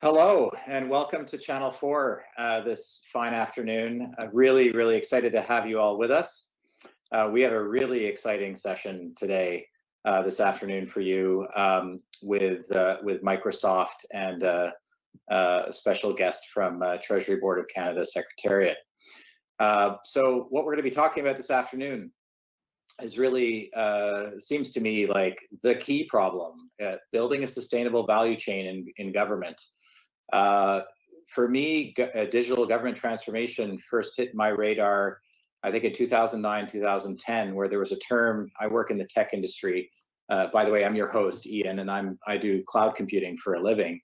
Hello and welcome to Channel 4 this fine afternoon. Really excited to have you all with us. We have a really exciting session today, this afternoon for you with Microsoft and a special guest from Treasury Board of Canada Secretariat. So what we're going to be talking about this afternoon is really, seems to me like the key problem, building a sustainable value chain in government. For me, digital government transformation first hit my radar, I think in 2009, 2010, where there was a term. I work in the tech industry. By the way, I'm your host, Ian, and I do cloud computing for a living.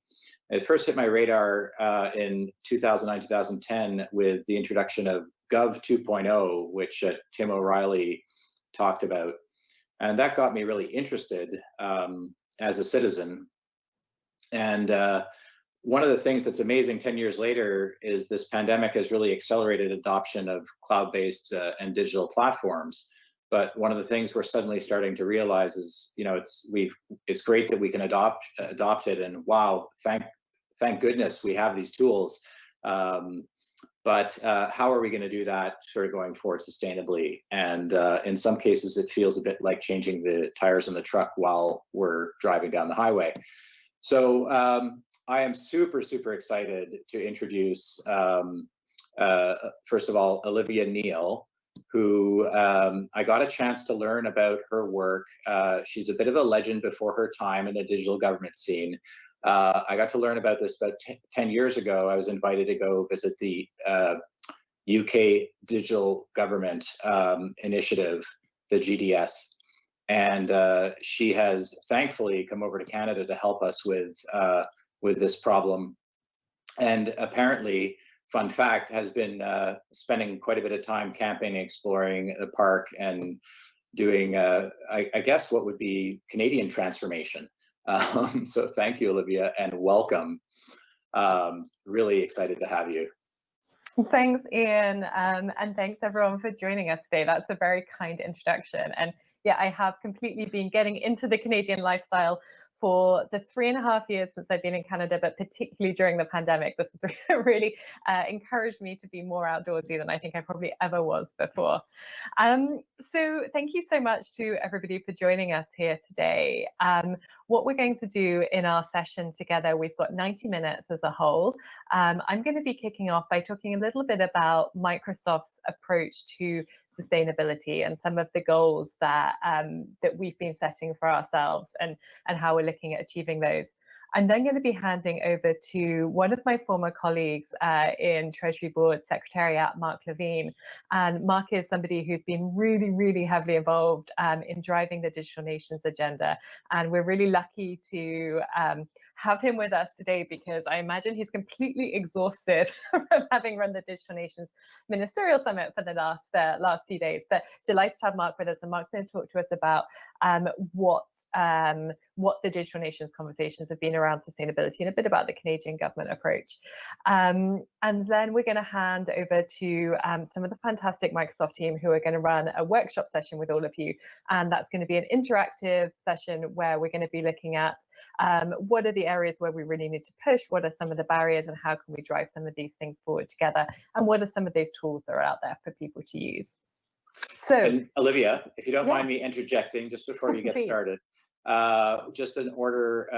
It first hit my radar in 2009, 2010 with the introduction of Gov 2.0, which Tim O'Reilly talked about. And that got me really interested as a citizen. And one of the things that's amazing 10 years later is this pandemic has really accelerated adoption of cloud-based and digital platforms. But one of the things we're suddenly starting to realize is, it's great that we can adopt it, and wow, thank goodness we have these tools. But how are we going to do that sort of going forward sustainably? And in some cases, it feels a bit like changing the tires in the truck while we're driving down the highway. So I am super excited to introduce, first of all, Olivia Neal, who I got a chance to learn about her work. She's a bit of a legend before her time in the digital government scene. I got to learn about this about 10 years ago. I was invited to go visit the UK Digital Government Initiative, the GDS. And she has thankfully come over to Canada to help us with this problem. And apparently, fun fact, has been spending quite a bit of time camping, exploring the park, and doing, I guess, what would be Canadian transformation. So thank you, Olivia, and welcome. Really excited to have you. Thanks, Ian, and thanks everyone for joining us today. That's a very kind introduction. And yeah, I have completely been getting into the Canadian lifestyle for the 3.5 years since I've been in Canada, but particularly during the pandemic. This has really encouraged me to be more outdoorsy than I think I probably ever was before. So thank you so much to everybody for joining us here today. What we're going to do in our session together, we've got 90 minutes as a whole. I'm going to be kicking off by talking a little bit about Microsoft's approach to sustainability and some of the goals that we've been setting for ourselves and how we're looking at achieving those. I'm then going to be handing over to one of my former colleagues in Treasury Board Secretariat, Mark Levene. And Mark is somebody who's been really heavily involved in driving the Digital Nations agenda. And we're really lucky to have him with us today, because I imagine he's completely exhausted from having run the Digital Nations Ministerial Summit for the last few days. But delighted to have Mark with us, and Mark's going to talk to us about what the Digital Nations conversations have been around sustainability and a bit about the Canadian government approach. And then we're going to hand over to some of the fantastic Microsoft team who are going to run a workshop session with all of you. And that's going to be an interactive session where we're going to be looking at what are the areas where we really need to push, what are some of the barriers, and how can we drive some of these things forward together, and what are some of those tools that are out there for people to use. So, and Olivia, if you don't mind me interjecting just before you get started, just an order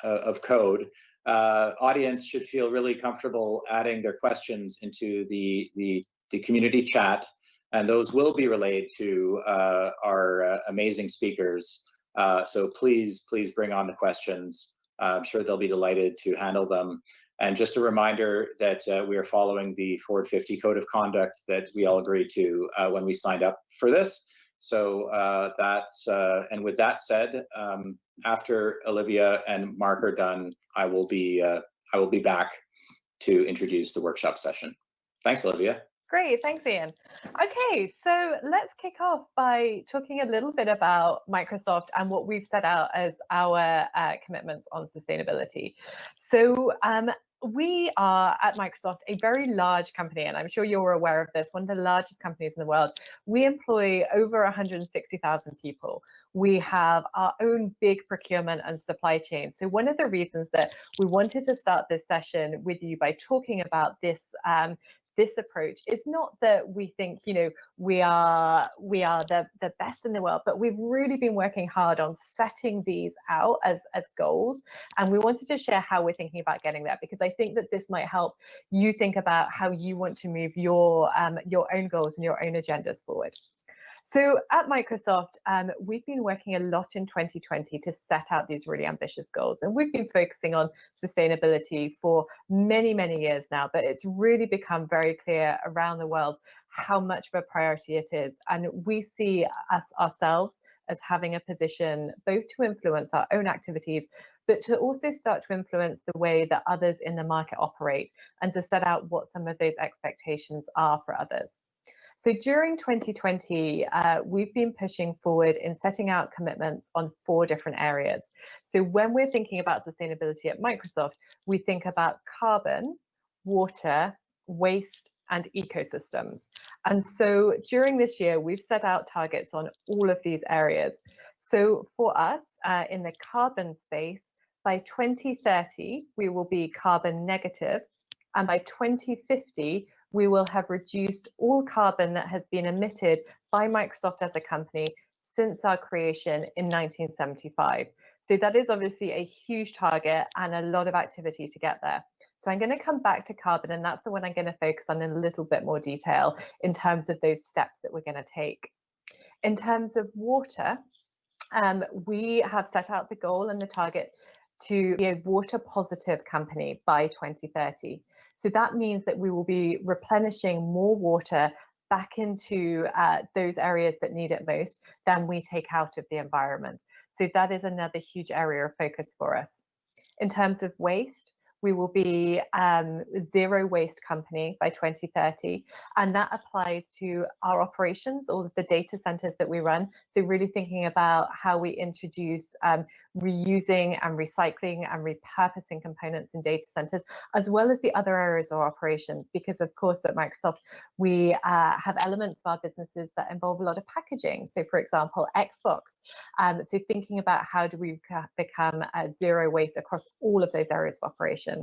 of code. Audience should feel really comfortable adding their questions into the community chat, and those will be relayed to our amazing speakers. So please bring on the questions. I'm sure they'll be delighted to handle them. And just a reminder that we are following the Forward 50 Code of Conduct that we all agreed to when we signed up for this. So and with that said, after Olivia and Mark are done, I will be back to introduce the workshop session. Thanks, Olivia. Great, thanks, Ian. Okay, so let's kick off by talking a little bit about Microsoft and what we've set out as our commitments on sustainability. So we are at Microsoft a very large company, and I'm sure you're aware of this, one of the largest companies in the world. We employ over 160,000 people. We have our own big procurement and supply chain. So one of the reasons that we wanted to start this session with you by talking about this approach is not that we think, you know, we are the best in the world, but we've really been working hard on setting these out as goals, and we wanted to share how we're thinking about getting there, because I think that this might help you think about how you want to move your own goals and your own agendas forward. So at Microsoft, we've been working a lot in 2020 to set out these really ambitious goals. And we've been focusing on sustainability for many, many years now, but it's really become very clear around the world how much of a priority it is. And we see ourselves as having a position both to influence our own activities, but to also start to influence the way that others in the market operate, and to set out what some of those expectations are for others. So during 2020, we've been pushing forward in setting out commitments on 4 different areas. So when we're thinking about sustainability at Microsoft, we think about carbon, water, waste, and ecosystems. And so during this year, we've set out targets on all of these areas. So for us, in the carbon space, by 2030, we will be carbon negative, and by 2050, we will have reduced all carbon that has been emitted by Microsoft as a company since our creation in 1975. So that is obviously a huge target and a lot of activity to get there. So I'm going to come back to carbon, and that's the one I'm going to focus on in a little bit more detail in terms of those steps that we're going to take. In terms of water, we have set out the goal and the target to be a water positive company by 2030. So that means that we will be replenishing more water back into those areas that need it most than we take out of the environment. So that is another huge area of focus for us. In terms of waste, we will be zero waste company by 2030, and that applies to our operations, all of the data centers that we run. So really thinking about how we introduce reusing and recycling and repurposing components in data centers, as well as the other areas of operations, because of course at Microsoft we have elements of our businesses that involve a lot of packaging. So for example, Xbox. So thinking about how do we become zero waste across all of those areas of operation.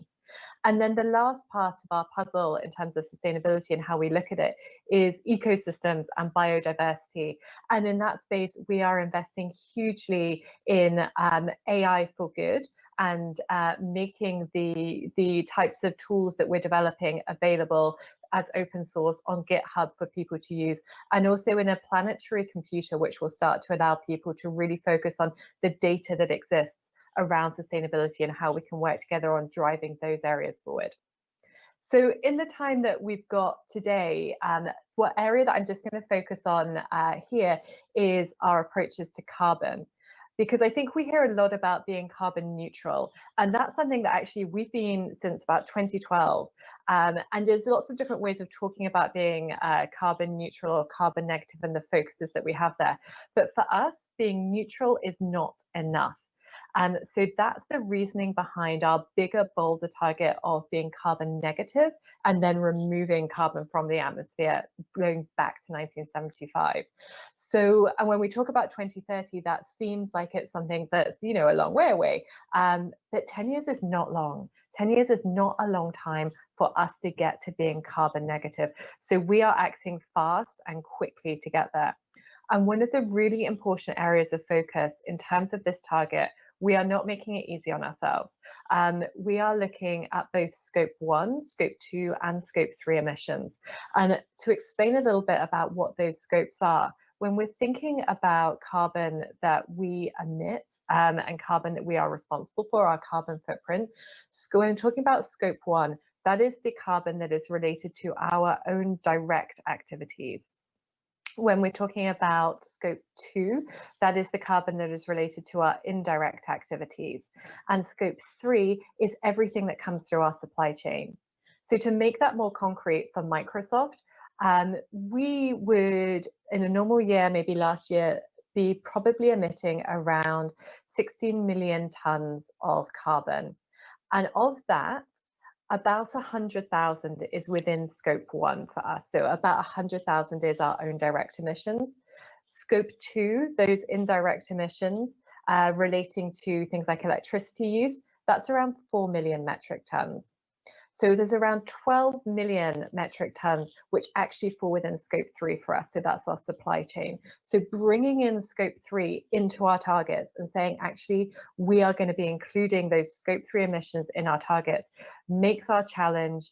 And then the last part of our puzzle in terms of sustainability and how we look at it is ecosystems and biodiversity. And in that space, we are investing hugely in AI for good, and making the types of tools that we're developing available as open source on GitHub for people to use, and also in a planetary computer, which will start to allow people to really focus on the data that exists around sustainability and how we can work together on driving those areas forward. So in the time that we've got today, what area that I'm just going to focus on here is our approaches to carbon. Because I think we hear a lot about being carbon neutral, and that's something that actually we've been since about 2012. And there's lots of different ways of talking about being carbon neutral or carbon negative and the focuses that we have there. But for us, being neutral is not enough. So that's the reasoning behind our bigger, bolder target of being carbon negative and then removing carbon from the atmosphere going back to 1975. So, and when we talk about 2030, that seems like it's something that's, you know, a long way away. But 10 years is not long. 10 years is not a long time for us to get to being carbon negative. So we are acting fast and quickly to get there. And one of the really important areas of focus in terms of this target, we are not making it easy on ourselves. We are looking at both scope 1, scope 2, and scope 3 emissions. And to explain a little bit about what those scopes are, when we're thinking about carbon that we emit and carbon that we are responsible for, our carbon footprint, so when I'm talking about scope 1, that is the carbon that is related to our own direct activities. When we're talking about scope 2, that is the carbon that is related to our indirect activities. And scope 3 is everything that comes through our supply chain. So to make that more concrete for Microsoft, we would, in a normal year, maybe last year, be probably emitting around 16 million tons of carbon. And of that, About 100,000 is within scope 1 for us. So about 100,000 is our own direct emissions. Scope 2, those indirect emissions relating to things like electricity use, that's around 4 million metric tons. So there's around 12 million metric tons which actually fall within scope 3 for us. So that's our supply chain. So bringing in scope 3 into our targets and saying, actually, we are going to be including those scope 3 emissions in our targets makes our challenge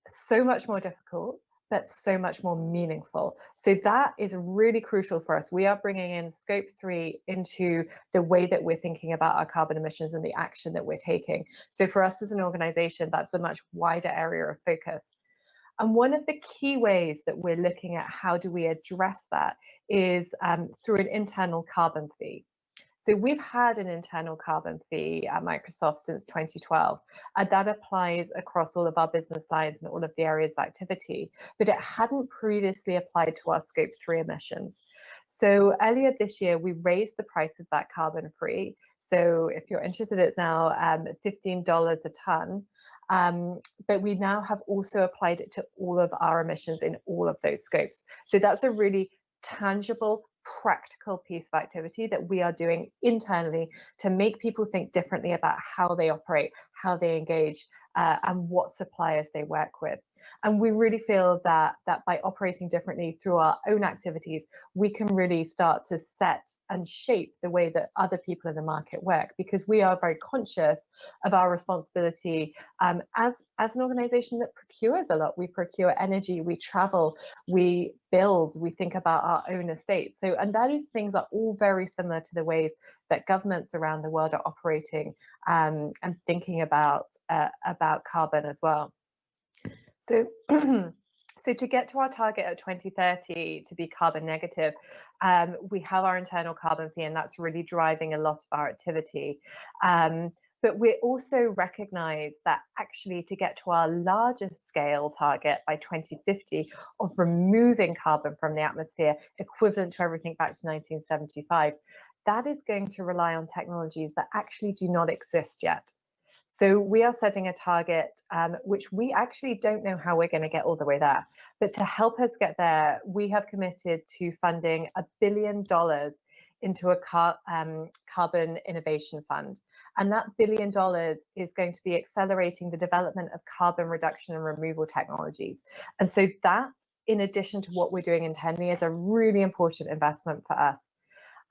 so much more difficult, but so much more meaningful. So that is really crucial for us. We are bringing in scope 3 into the way that we're thinking about our carbon emissions and the action that we're taking. So for us as an organization, that's a much wider area of focus. And one of the key ways that we're looking at how do we address that is through an internal carbon fee. So we've had an internal carbon fee at Microsoft since 2012, and that applies across all of our business lines and all of the areas of activity, but it hadn't previously applied to our scope 3 emissions. So earlier this year, we raised the price of that carbon fee. So if you're interested, it's now $15 a ton. But we now have also applied it to all of our emissions in all of those scopes. So that's a really tangible, practical piece of activity that we are doing internally to make people think differently about how they operate, how they engage, and what suppliers they work with. And we really feel that by operating differently through our own activities, we can really start to set and shape the way that other people in the market work, because we are very conscious of our responsibility as an organization that procures a lot. We procure energy, we travel, we build, we think about our own estate. So, and those things are all very similar to the ways that governments around the world are operating and thinking about carbon as well. So, so to get to our target at 2030 to be carbon negative, we have our internal carbon fee, and that's really driving a lot of our activity. But we also recognize that actually to get to our largest scale target by 2050 of removing carbon from the atmosphere, equivalent to everything back to 1975, that is going to rely on technologies that actually do not exist yet. So we are setting a target, which we actually don't know how we're going to get all the way there. But to help us get there, we have committed to funding $1 billion into a carbon innovation fund. And that $1 billion is going to be accelerating the development of carbon reduction and removal technologies. And so that, in addition to what we're doing internally, is a really important investment for us.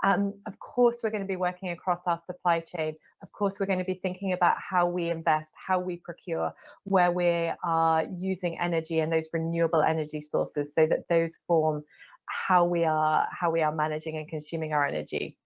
Of course, we're going to be working across our supply chain. Of course, we're going to be thinking about how we invest, how we procure, where we are using energy and those renewable energy sources, so that those form how we are managing and consuming our energy.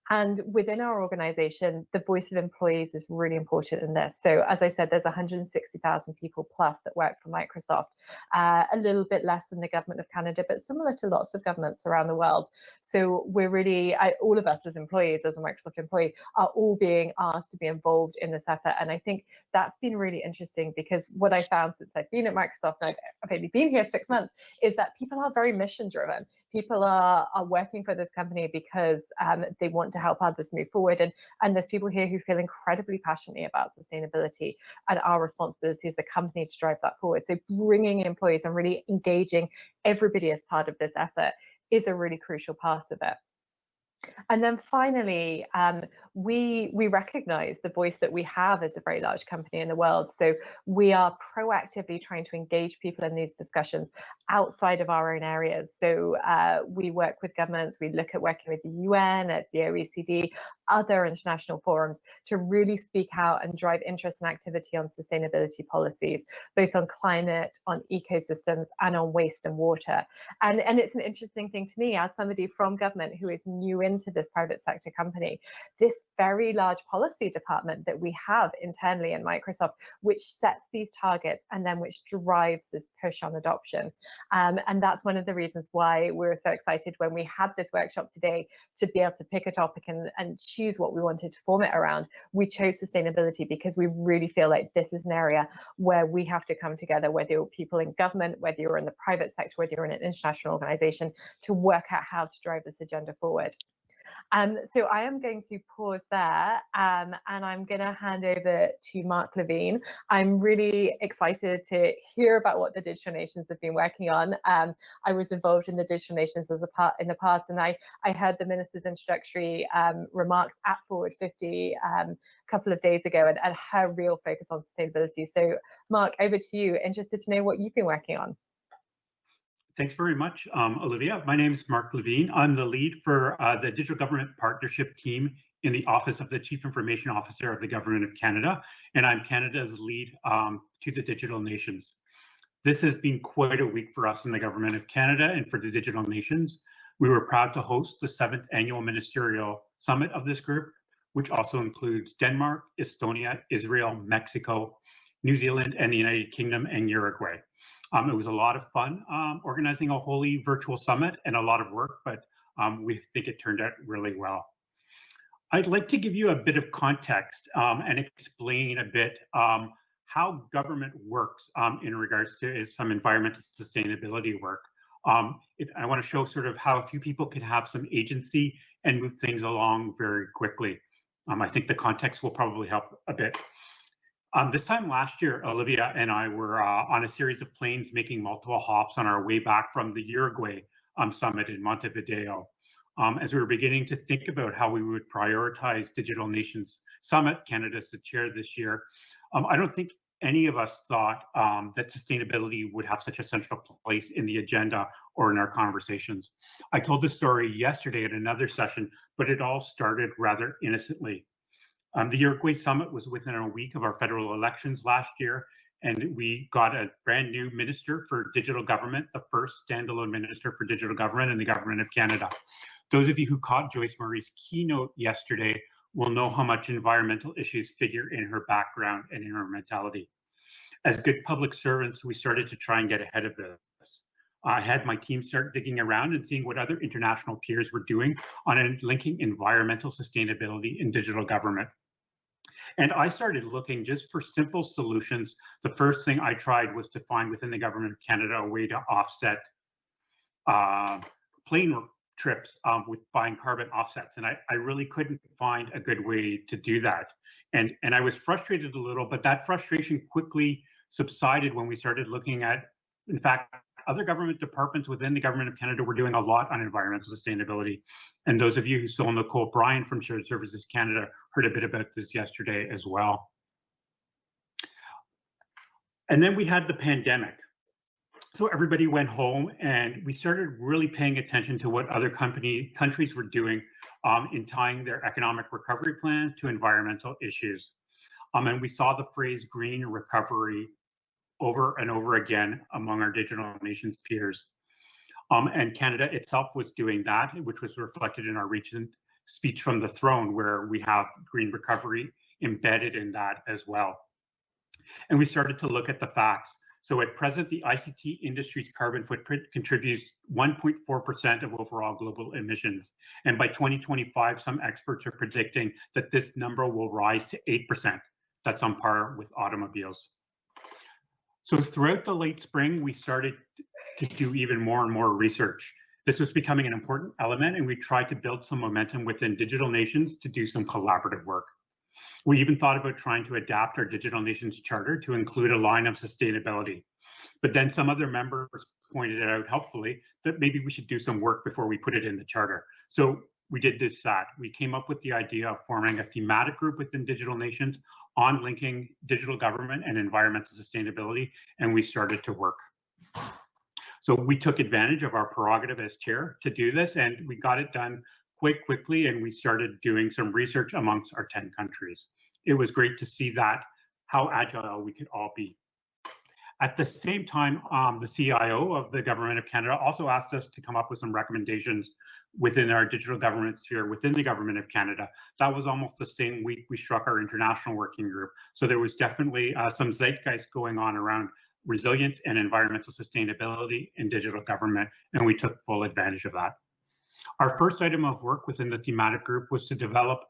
And within our organization, the voice of employees is really important in this. So as I said, there's 160,000 people plus that work for Microsoft, a little bit less than the government of Canada, but similar to lots of governments around the world. So we're really, all of us as employees, as a Microsoft employee, are all being asked to be involved in this effort. And I think that's been really interesting, because what I found since I've been at Microsoft, and I've only been here 6 months, is that people are very mission driven. People are working for this company because they want to help others move forward, and there's people here who feel incredibly passionately about sustainability and our responsibility as a company to drive that forward. So bringing employees and really engaging everybody as part of this effort is a really crucial part of it. And then finally, we recognize the voice that we have as a very large company in the world. So we are proactively trying to engage people in these discussions outside of our own areas. So we work with governments, we look at working with the UN, at the OECD, other international forums, to really speak out and drive interest and activity on sustainability policies, both on climate, on ecosystems, and on waste and water. And it's an interesting thing to me, as somebody from government who is new into this private sector company, this very large policy department that we have internally in Microsoft, which sets these targets and then which drives this push on adoption. And that's one of the reasons why we were so excited when we had this workshop today to be able to pick a topic and choose what we wanted to form it around. We chose sustainability because we really feel like this is an area where we have to come together, whether you're people in government, whether you're in the private sector, whether you're in an international organization, to work out how to drive this agenda forward. So I am going to pause there, and I'm going to hand over to Mark Levene. I'm really excited to hear about what the Digital Nations have been working on. I was involved in the Digital Nations in the past, and I heard the minister's introductory remarks at Forward 50 a couple of days ago, and her real focus on sustainability. So Mark, over to you. Interested to know what you've been working on. Thanks very much, Olivia. My name is Mark Levene. I'm the lead for the Digital Government Partnership Team in the Office of the Chief Information Officer of the Government of Canada, and I'm Canada's lead to the Digital Nations. This has been quite a week for us in the Government of Canada and for the Digital Nations. We were proud to host the 7th Annual Ministerial Summit of this group, which also includes Denmark, Estonia, Israel, Mexico, New Zealand, and the United Kingdom and Uruguay. It was a lot of fun organizing a wholly virtual summit and a lot of work, but we think it turned out really well. I'd like to give you a bit of context and explain a bit how government works in regards to some environmental sustainability work. I want to show sort of how a few people can have some agency and move things along very quickly. I think the context will probably help a bit. This time last year, Olivia and I were on a series of planes making multiple hops on our way back from the Uruguay summit in Montevideo. As we were beginning to think about how we would prioritize Digital Nations Summit, Canada's the chair this year, I don't think any of us thought that sustainability would have such a central place in the agenda or in our conversations. I told this story yesterday at another session, but it all started rather innocently. The Uruguay Summit was within a week of our federal elections last year, and we got a brand new minister for digital government, the first standalone minister for digital government in the Government of Canada. Those of you who caught Joyce Murray's keynote yesterday will know how much environmental issues figure in her background and in her mentality. As good public servants, we started to try and get ahead of this. I had my team start digging around and seeing what other international peers were doing on linking environmental sustainability in digital government. And I started looking just for simple solutions. The first thing I tried was to find within the Government of Canada a way to offset plane trips with buying carbon offsets. And I really couldn't find a good way to do that. And I was frustrated a little, but that frustration quickly subsided when we started looking at, in fact, other government departments within the Government of Canada were doing a lot on environmental sustainability. And those of you who saw Nicole Bryan from Shared Services Canada heard a bit about this yesterday as well. And then we had the pandemic. So everybody went home and we started really paying attention to what other countries were doing in tying their economic recovery plan to environmental issues. And we saw the phrase green recovery over and over again among our Digital Nations peers. And Canada itself was doing that, which was reflected in our recent speech from the throne, where we have green recovery embedded in that as well. And we started to look at the facts. So at present, the ICT industry's carbon footprint contributes 1.4% of overall global emissions. And by 2025, some experts are predicting that this number will rise to 8%. That's on par with automobiles. So throughout the late spring, we started to do even more and more research. This was becoming an important element, and we tried to build some momentum within Digital Nations to do some collaborative work. We even thought about trying to adapt our Digital Nations Charter to include a line of sustainability. But then some other members pointed out helpfully that maybe we should do some work before we put it in the Charter. So we did that. We came up with the idea of forming a thematic group within Digital Nations on linking digital government and environmental sustainability, and we started to work. So we took advantage of our prerogative as chair to do this, and we got it done quite quickly, and we started doing some research amongst our 10 countries. It was great to see that, how agile we could all be. At the same time, the CIO of the Government of Canada also asked us to come up with some recommendations within our digital government sphere within the Government of Canada. That was almost the same week we struck our international working group. So there was definitely some zeitgeist going on around resilience and environmental sustainability in digital government, and we took full advantage of that. Our first item of work within the thematic group was to develop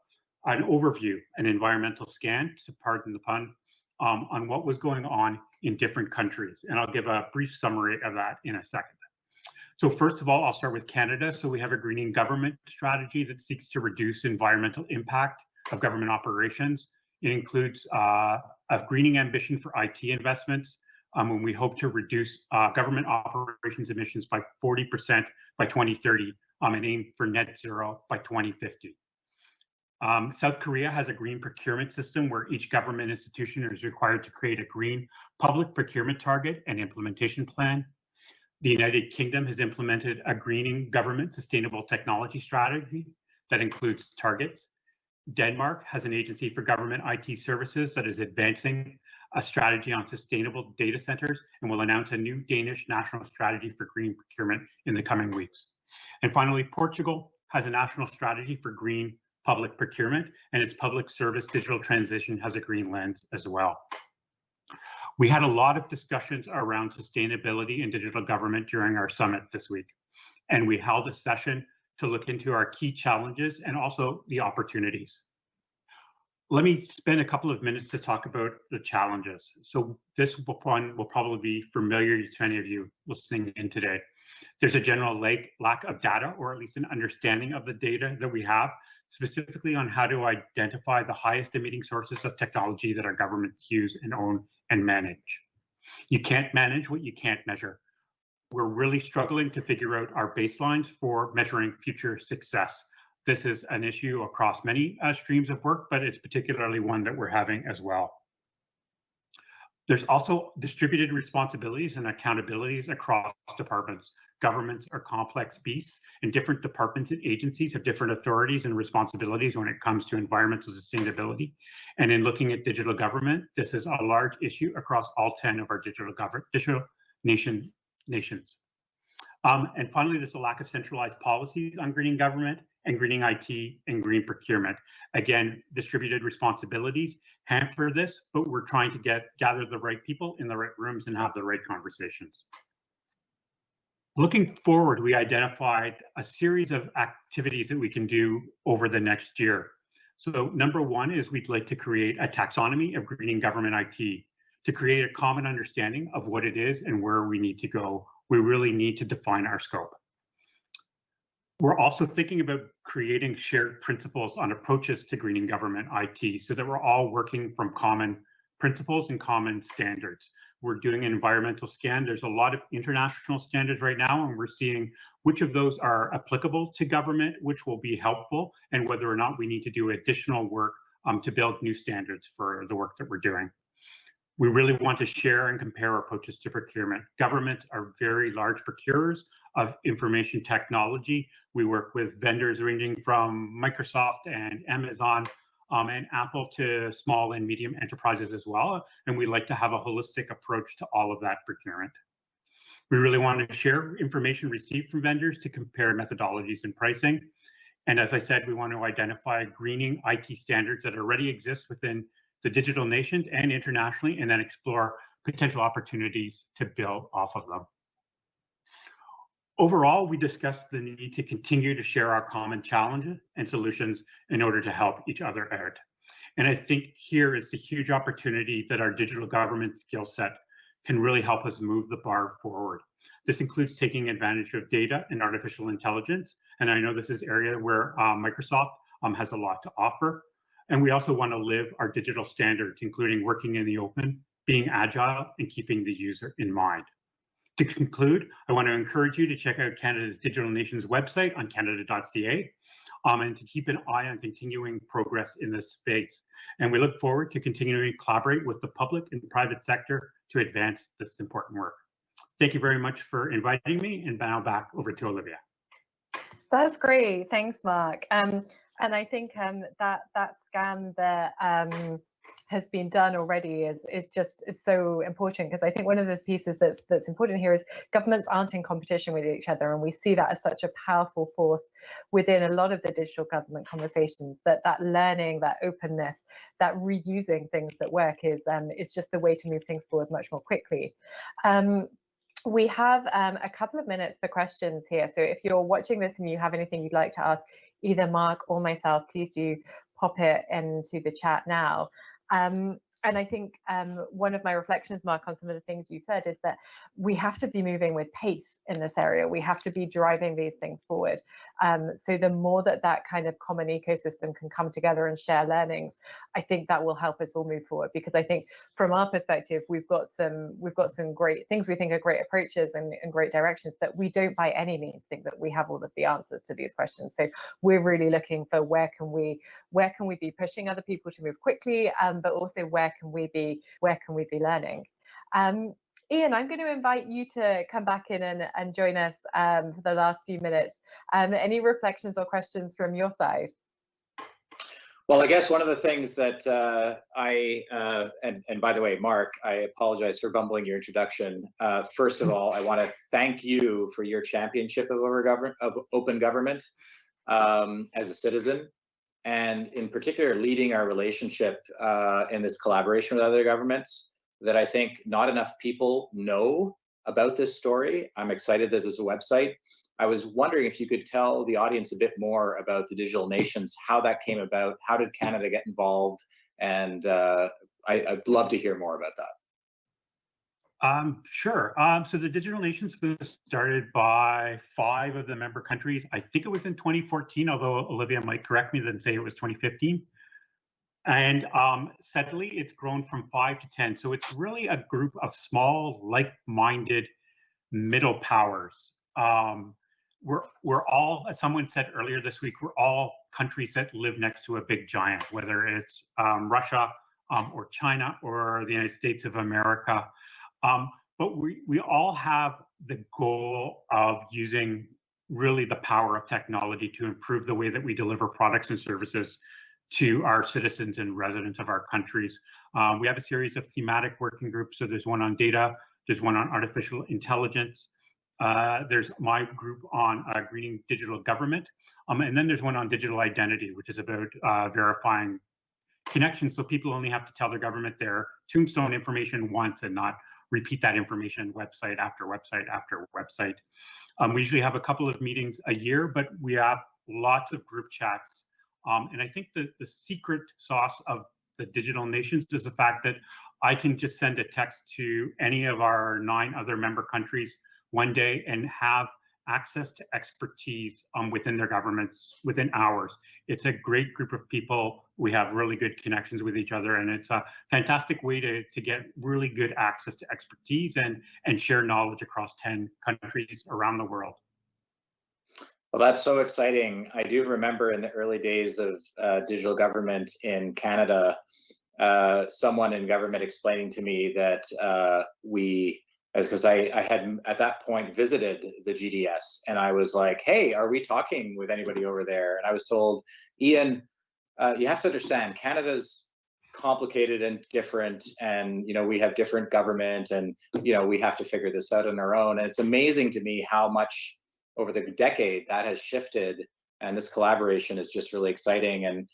an overview, an environmental scan, to pardon the pun, on what was going on in different countries. And I'll give a brief summary of that in a second. So first of all, I'll start with Canada. So we have a greening government strategy that seeks to reduce environmental impact of government operations. It includes a greening ambition for IT investments, when we hope to reduce government operations emissions by 40% by 2030, and aim for net zero by 2050. South Korea has a green procurement system where each government institution is required to create a green public procurement target and implementation plan. The United Kingdom has implemented a greening government sustainable technology strategy that includes targets. Denmark has an agency for government IT services that is advancing a strategy on sustainable data centers and will announce a new Danish national strategy for green procurement in the coming weeks. And finally, Portugal has a national strategy for green public procurement, and its public service digital transition has a green lens as well. We had a lot of discussions around sustainability and digital government during our summit this week, and we held a session to look into our key challenges and also the opportunities. Let me spend a couple of minutes to talk about the challenges. So this one will probably be familiar to many of you listening in today. There's a general lack of data, or at least an understanding of the data that we have, specifically on how to identify the highest emitting sources of technology that our governments use and own and manage. You can't manage what you can't measure. We're really struggling to figure out our baselines for measuring future success. This is an issue across many streams of work, but it's particularly one that we're having as well. There's also distributed responsibilities and accountabilities across departments. Governments are complex beasts, and different departments and agencies have different authorities and responsibilities when it comes to environmental sustainability. And in looking at digital government, this is a large issue across all 10 of our digital nations. And finally, there's a lack of centralized policies on greening government and greening IT and green procurement. Again, distributed responsibilities hamper this, but we're trying to gather the right people in the right rooms and have the right conversations. Looking forward, we identified a series of activities that we can do over the next year. So number one is we'd like to create a taxonomy of greening government IT to create a common understanding of what it is and where we need to go. We really need to define our scope. We're also thinking about creating shared principles on approaches to greening government IT so that we're all working from common principles and common standards. We're doing an environmental scan. There's a lot of international standards right now, and we're seeing which of those are applicable to government, which will be helpful, and whether or not we need to do additional work to build new standards for the work that we're doing. We really want to share and compare approaches to procurement. Governments are very large procurers of information technology. We work with vendors ranging from Microsoft and Amazon and Apple to small and medium enterprises as well. And we like to have a holistic approach to all of that procurement. We really want to share information received from vendors to compare methodologies and pricing. And as I said, we want to identify greening IT standards that already exist within the digital nations and internationally, and then explore potential opportunities to build off of them. Overall, we discussed the need to continue to share our common challenges and solutions in order to help each other out. And I think here is the huge opportunity that our digital government skill set can really help us move the bar forward. This includes taking advantage of data and artificial intelligence. And I know this is an area where Microsoft has a lot to offer. And we also want to live our digital standards, including working in the open, being agile, and keeping the user in mind. To conclude, I want to encourage you to check out Canada's Digital Nations website on canada.ca and to keep an eye on continuing progress in this space. And we look forward to continuing to collaborate with the public and private sector to advance this important work. Thank you very much for inviting me, and now back over to Olivia. That's great. Thanks, Mark. And I think that scan that has been done already is so important, because I think one of the pieces that's important here is governments aren't in competition with each other, and we see that as such a powerful force within a lot of the digital government conversations. That learning, that openness, that reusing things that work is just the way to move things forward much more quickly. We have a couple of minutes for questions here. So if you're watching this and you have anything you'd like to ask either Mark or myself, please do pop it into the chat now. And I think one of my reflections, Mark, on some of the things you said is that we have to be moving with pace in this area. We have to be driving these things forward. So the more that kind of common ecosystem can come together and share learnings, I think that will help us all move forward. Because I think from our perspective, we've got some great things we think are great approaches and great directions, but we don't by any means think that we have all of the answers to these questions. So we're really looking for where can we be pushing other people to move quickly, but also where can we be learning. Ian, I'm going to invite you to come back in and join us for the last few minutes. Any reflections or questions from your side? Well, I guess one of the things that and by the way, Mark, I apologize for bumbling your introduction. First of all, I want to thank you for your championship of open government as a citizen, and in particular, leading our relationship in this collaboration with other governments that I think not enough people know about this story. I'm excited that there's a website. I was wondering if you could tell the audience a bit more about the Digital Nations, how that came about, how did Canada get involved, and I'd love to hear more about that. Sure. So the Digital Nations was started by 5 of the member countries. I think it was in 2014, although Olivia might correct me and say it was 2015. And steadily, it's grown from 5 to 10. So it's really a group of small, like-minded middle powers. We're all, as someone said earlier this week, we're all countries that live next to a big giant, whether it's Russia or China or the United States of America. But we all have the goal of using really the power of technology to improve the way that we deliver products and services to our citizens and residents of our countries. We have a series of thematic working groups. So there's one on data, there's one on artificial intelligence, there's my group on greening digital government, and then there's one on digital identity, which is about verifying connections, so people only have to tell their government their tombstone information once and not repeat that information website after website after website. We usually have a couple of meetings a year, but we have lots of group chats. And I think that the secret sauce of the Digital Nations is the fact that I can just send a text to any of our 9 other member countries one day and have access to expertise within their governments within hours. It's a great group of people. We have really good connections with each other, and it's a fantastic way to get really good access to expertise and share knowledge across 10 countries around the world. Well, that's so exciting. I do remember in the early days of digital government in Canada, someone in government explaining to me that because I had at that point visited the GDS, and I was like, hey, are we talking with anybody over there? And I was told, Ian, you have to understand, Canada's complicated and different, and we have different government, and we have to figure this out on our own. And it's amazing to me how much over the decade that has shifted, and this collaboration is just really exciting. And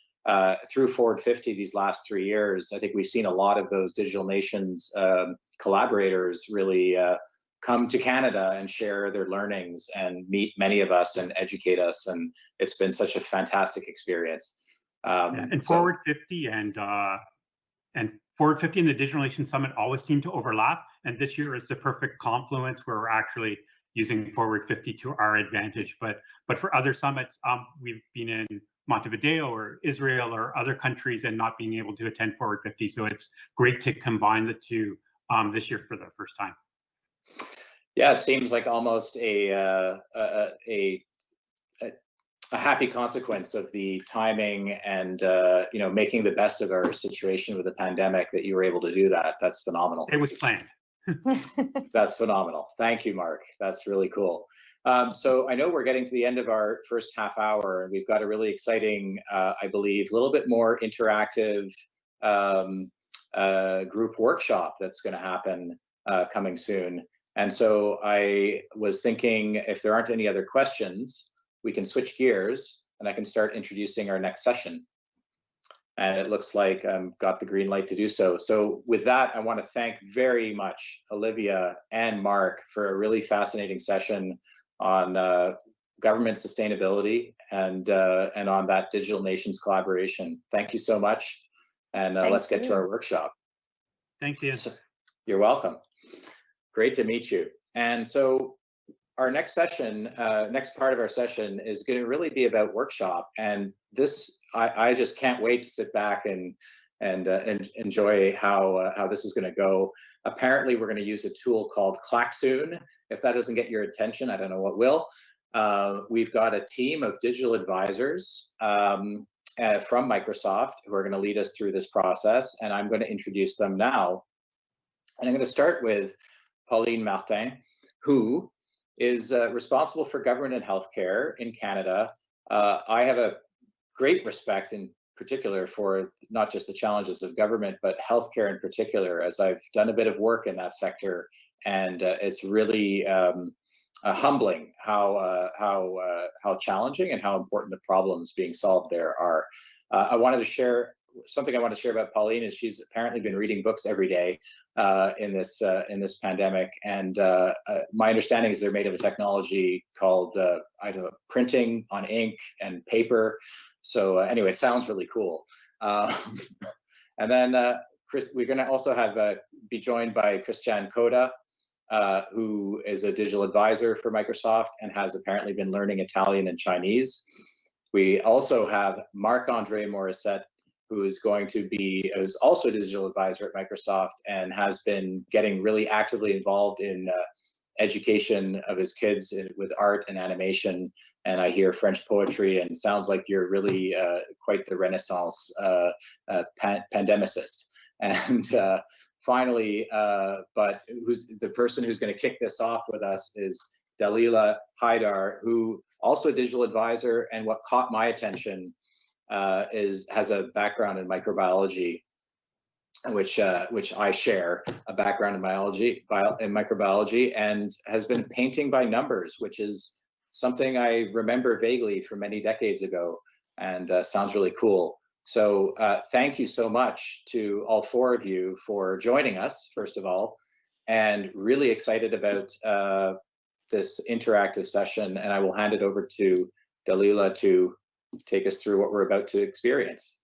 through Forward 50 these last 3 years, I think we've seen a lot of those Digital Nations collaborators really come to Canada and share their learnings and meet many of us and educate us, and it's been such a fantastic experience. And Forward 50 and Forward 50 and the Digital Nations Summit always seem to overlap, and this year is the perfect confluence where we're actually using Forward 50 to our advantage. But for other summits, we've been in Montevideo or Israel or other countries and not being able to attend Forward 50. So it's great to combine the two this year for the first time. Yeah, it seems like almost a happy consequence of the timing and making the best of our situation with the pandemic that you were able to do that. That's phenomenal. It was planned. That's phenomenal. Thank you, Mark. That's really cool. So I know we're getting to the end of our first half hour, and we've got a really exciting, I believe, a little bit more interactive group workshop that's going to happen coming soon. And so I was thinking, if there aren't any other questions, we can switch gears and I can start introducing our next session. And it looks like I've got the green light to do so. So with that, I want to thank very much Olivia and Mark for a really fascinating session on government sustainability and on that Digital Nations collaboration. Thank you so much. And let's get to our workshop. Thanks, Ian. You're welcome. Great to meet you. And so our next session, next part of our session is going to really be about workshop. And this, I just can't wait to sit back and enjoy how this is going to go. Apparently, we're going to use a tool called Clacksoon. If that doesn't get your attention, I don't know what will. We've got a team of digital advisors from Microsoft who are going to lead us through this process, and I'm going to introduce them now. And I'm going to start with Pauline Martin, who is responsible for government and healthcare in Canada. I have a great respect in particular for not just the challenges of government, but healthcare in particular, as I've done a bit of work in that sector, and it's really humbling how challenging and how important the problems being solved there are. I want to share about Pauline is she's apparently been reading books every day in this pandemic, and my understanding is they're made of a technology called printing on ink and paper. So anyway, it sounds really cool. And then we're going to also have be joined by Christian Coda, who is a digital advisor for Microsoft and has apparently been learning Italian and Chinese. We also have Marc-André Morissette, who is also a digital advisor at Microsoft and has been getting really actively involved in education of his kids with art and animation. And I hear French poetry, and it sounds like you're really quite the Renaissance pandemicist. And finally, but the person who's going to kick this off with us is Dalila Haidar, who also a digital advisor, and what caught my attention has a background in microbiology, which I share a background in microbiology, and has been painting by numbers, which is something I remember vaguely from many decades ago, and sounds really cool. So thank you so much to all four of you for joining us, first of all, and really excited about this interactive session. And I will hand it over to Dalila to take us through what we're about to experience.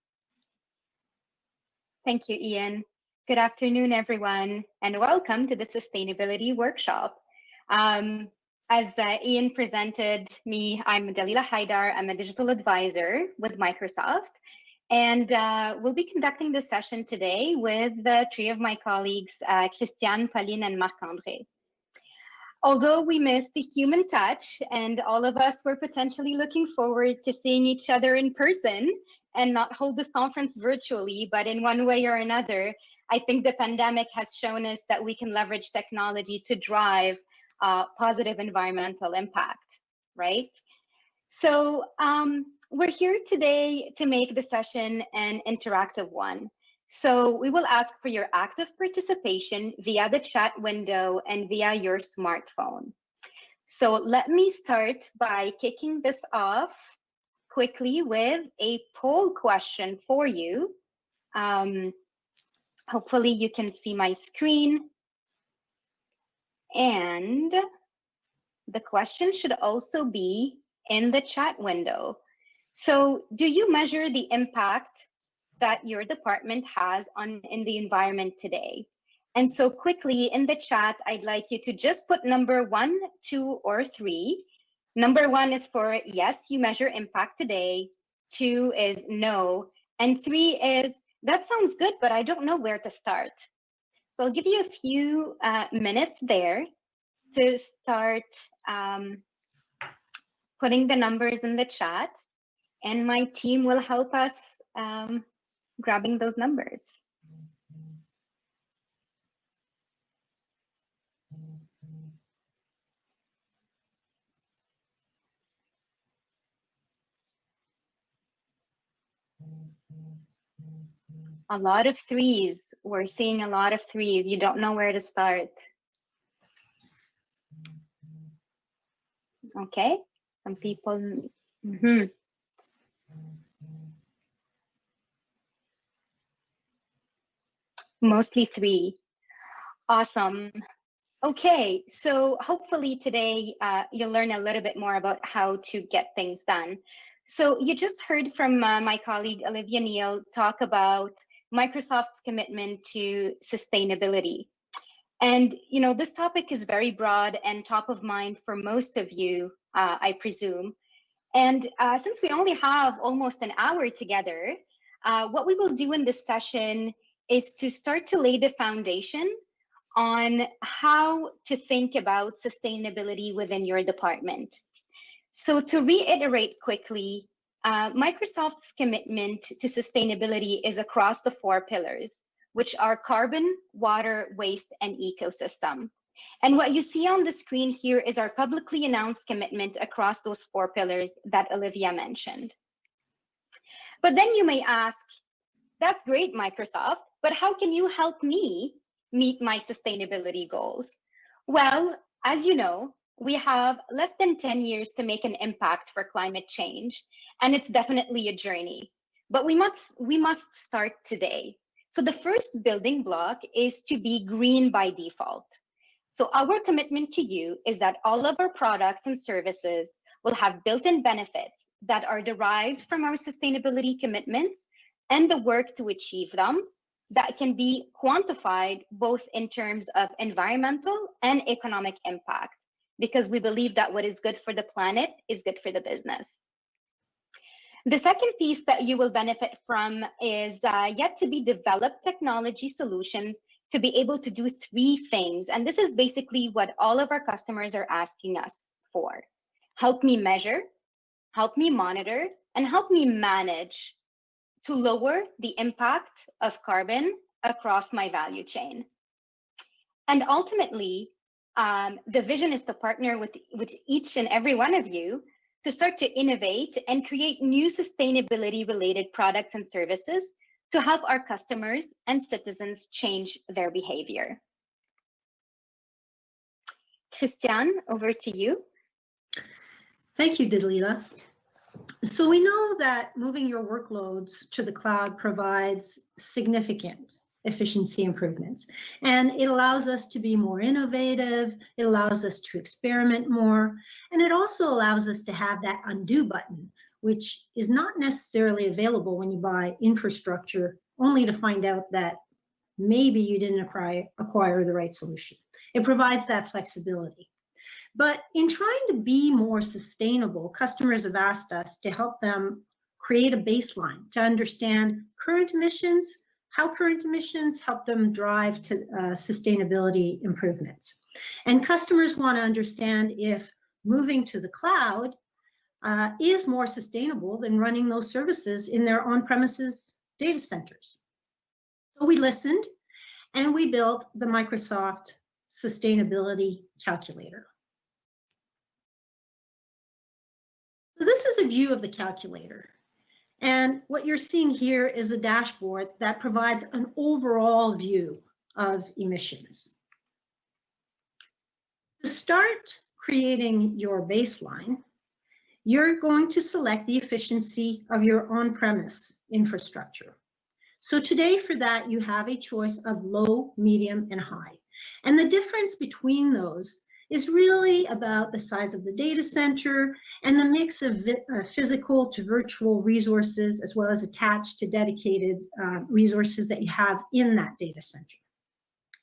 Thank you, Ian. Good afternoon, everyone, and welcome to the Sustainability Workshop. As Ian presented me, I'm Dalila Haidar. I'm a digital advisor with Microsoft, and we'll be conducting this session today with three of my colleagues, Christian, Pauline, and Marc-André. Although we missed the human touch and all of us were potentially looking forward to seeing each other in person and not hold this conference virtually, but in one way or another, I think the pandemic has shown us that we can leverage technology to drive positive environmental impact, right? So we're here today to make the session an interactive one. So we will ask for your active participation via the chat window and via your smartphone. So let me start by kicking this off quickly with a poll question for you. Hopefully you can see my screen. And the question should also be in the chat window. So do you measure the impact that your department has in the environment today? And so quickly in the chat, I'd like you to just put number 1, 2, or 3. Number 1 is for yes, you measure impact today. 2 is no. And 3 is that sounds good, but I don't know where to start. So I'll give you a few minutes there to start putting the numbers in the chat, and my team will help us grabbing those numbers. A lot of 3s. We're seeing a lot of 3s. You don't know where to start. Okay, some people. Mostly 3. Awesome. Okay, so hopefully today you'll learn a little bit more about how to get things done. So you just heard from my colleague Olivia Neal talk about Microsoft's commitment to sustainability. And this topic is very broad and top of mind for most of you, I presume. And since we only have almost an hour together, what we will do in this session is to start to lay the foundation on how to think about sustainability within your department. So to reiterate quickly, Microsoft's commitment to sustainability is across the 4 pillars, which are carbon, water, waste, and ecosystem. And what you see on the screen here is our publicly announced commitment across those 4 pillars that Olivia mentioned. But then you may ask, that's great, Microsoft, but how can you help me meet my sustainability goals? Well, as you know, we have less than 10 years to make an impact for climate change, and it's definitely a journey. But we must start today. So the first building block is to be green by default. So our commitment to you is that all of our products and services will have built-in benefits that are derived from our sustainability commitments and the work to achieve them that can be quantified both in terms of environmental and economic impact, because we believe that what is good for the planet is good for the business. The second piece that you will benefit from is yet to be developed technology solutions to be able to do 3 things. And this is basically what all of our customers are asking us for. Help me measure, help me monitor, and help me manage to lower the impact of carbon across my value chain. And ultimately, the vision is to partner with each and every one of you to start to innovate and create new sustainability-related products and services to help our customers and citizens change their behavior. Christiane, over to you. Thank you, Dalila. So we know that moving your workloads to the cloud provides significant efficiency improvements, and it allows us to be more innovative, it allows us to experiment more, and it also allows us to have that undo button, which is not necessarily available when you buy infrastructure, only to find out that maybe you didn't acquire the right solution. It provides that flexibility. But in trying to be more sustainable, customers have asked us to help them create a baseline to understand current emissions, how current emissions help them drive to sustainability improvements. And customers want to understand if moving to the cloud is more sustainable than running those services in their on-premises data centers. So we listened and we built the Microsoft Sustainability Calculator. So this is a view of the calculator. And what you're seeing here is a dashboard that provides an overall view of emissions. To start creating your baseline, you're going to select the efficiency of your on-premise infrastructure. So today for that, you have a choice of low, medium, and high. And the difference between those is really about the size of the data center and the mix of physical to virtual resources, as well as attached to dedicated resources that you have in that data center.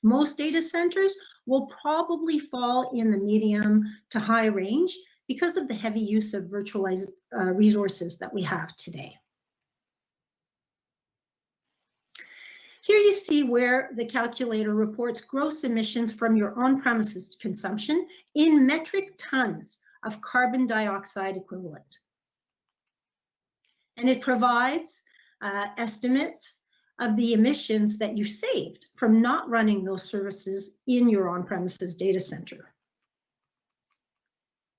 Most data centers will probably fall in the medium to high range because of the heavy use of virtualized resources that we have today. Here you see where the calculator reports gross emissions from your on-premises consumption in metric tons of carbon dioxide equivalent. And it provides estimates of the emissions that you saved from not running those services in your on-premises data center.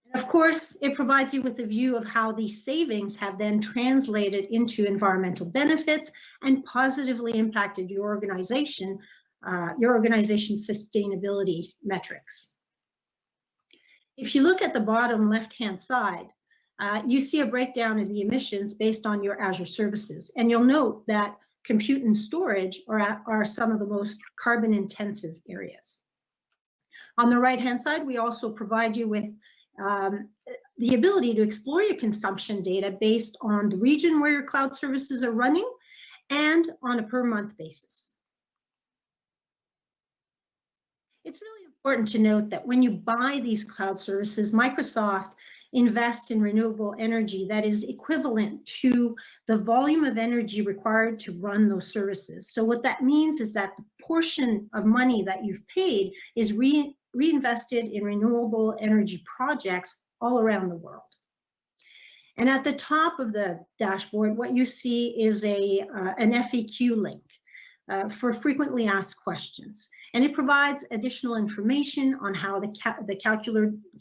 And of course, it provides you with a view of how these savings have then translated into environmental benefits and positively impacted your organization's sustainability metrics. If you look at the bottom left-hand side, you see a breakdown of the emissions based on your Azure services. And you'll note that compute and storage are some of the most carbon-intensive areas. On the right-hand side, we also provide you with the ability to explore your consumption data based on the region where your cloud services are running and on a per month basis. It's really important to note that when you buy these cloud services, Microsoft invests in renewable energy that is equivalent to the volume of energy required to run those services. So what that means is that the portion of money that you've paid is reinvested in renewable energy projects all around the world. And at the top of the dashboard, what you see is an FAQ link for frequently asked questions. And it provides additional information on how the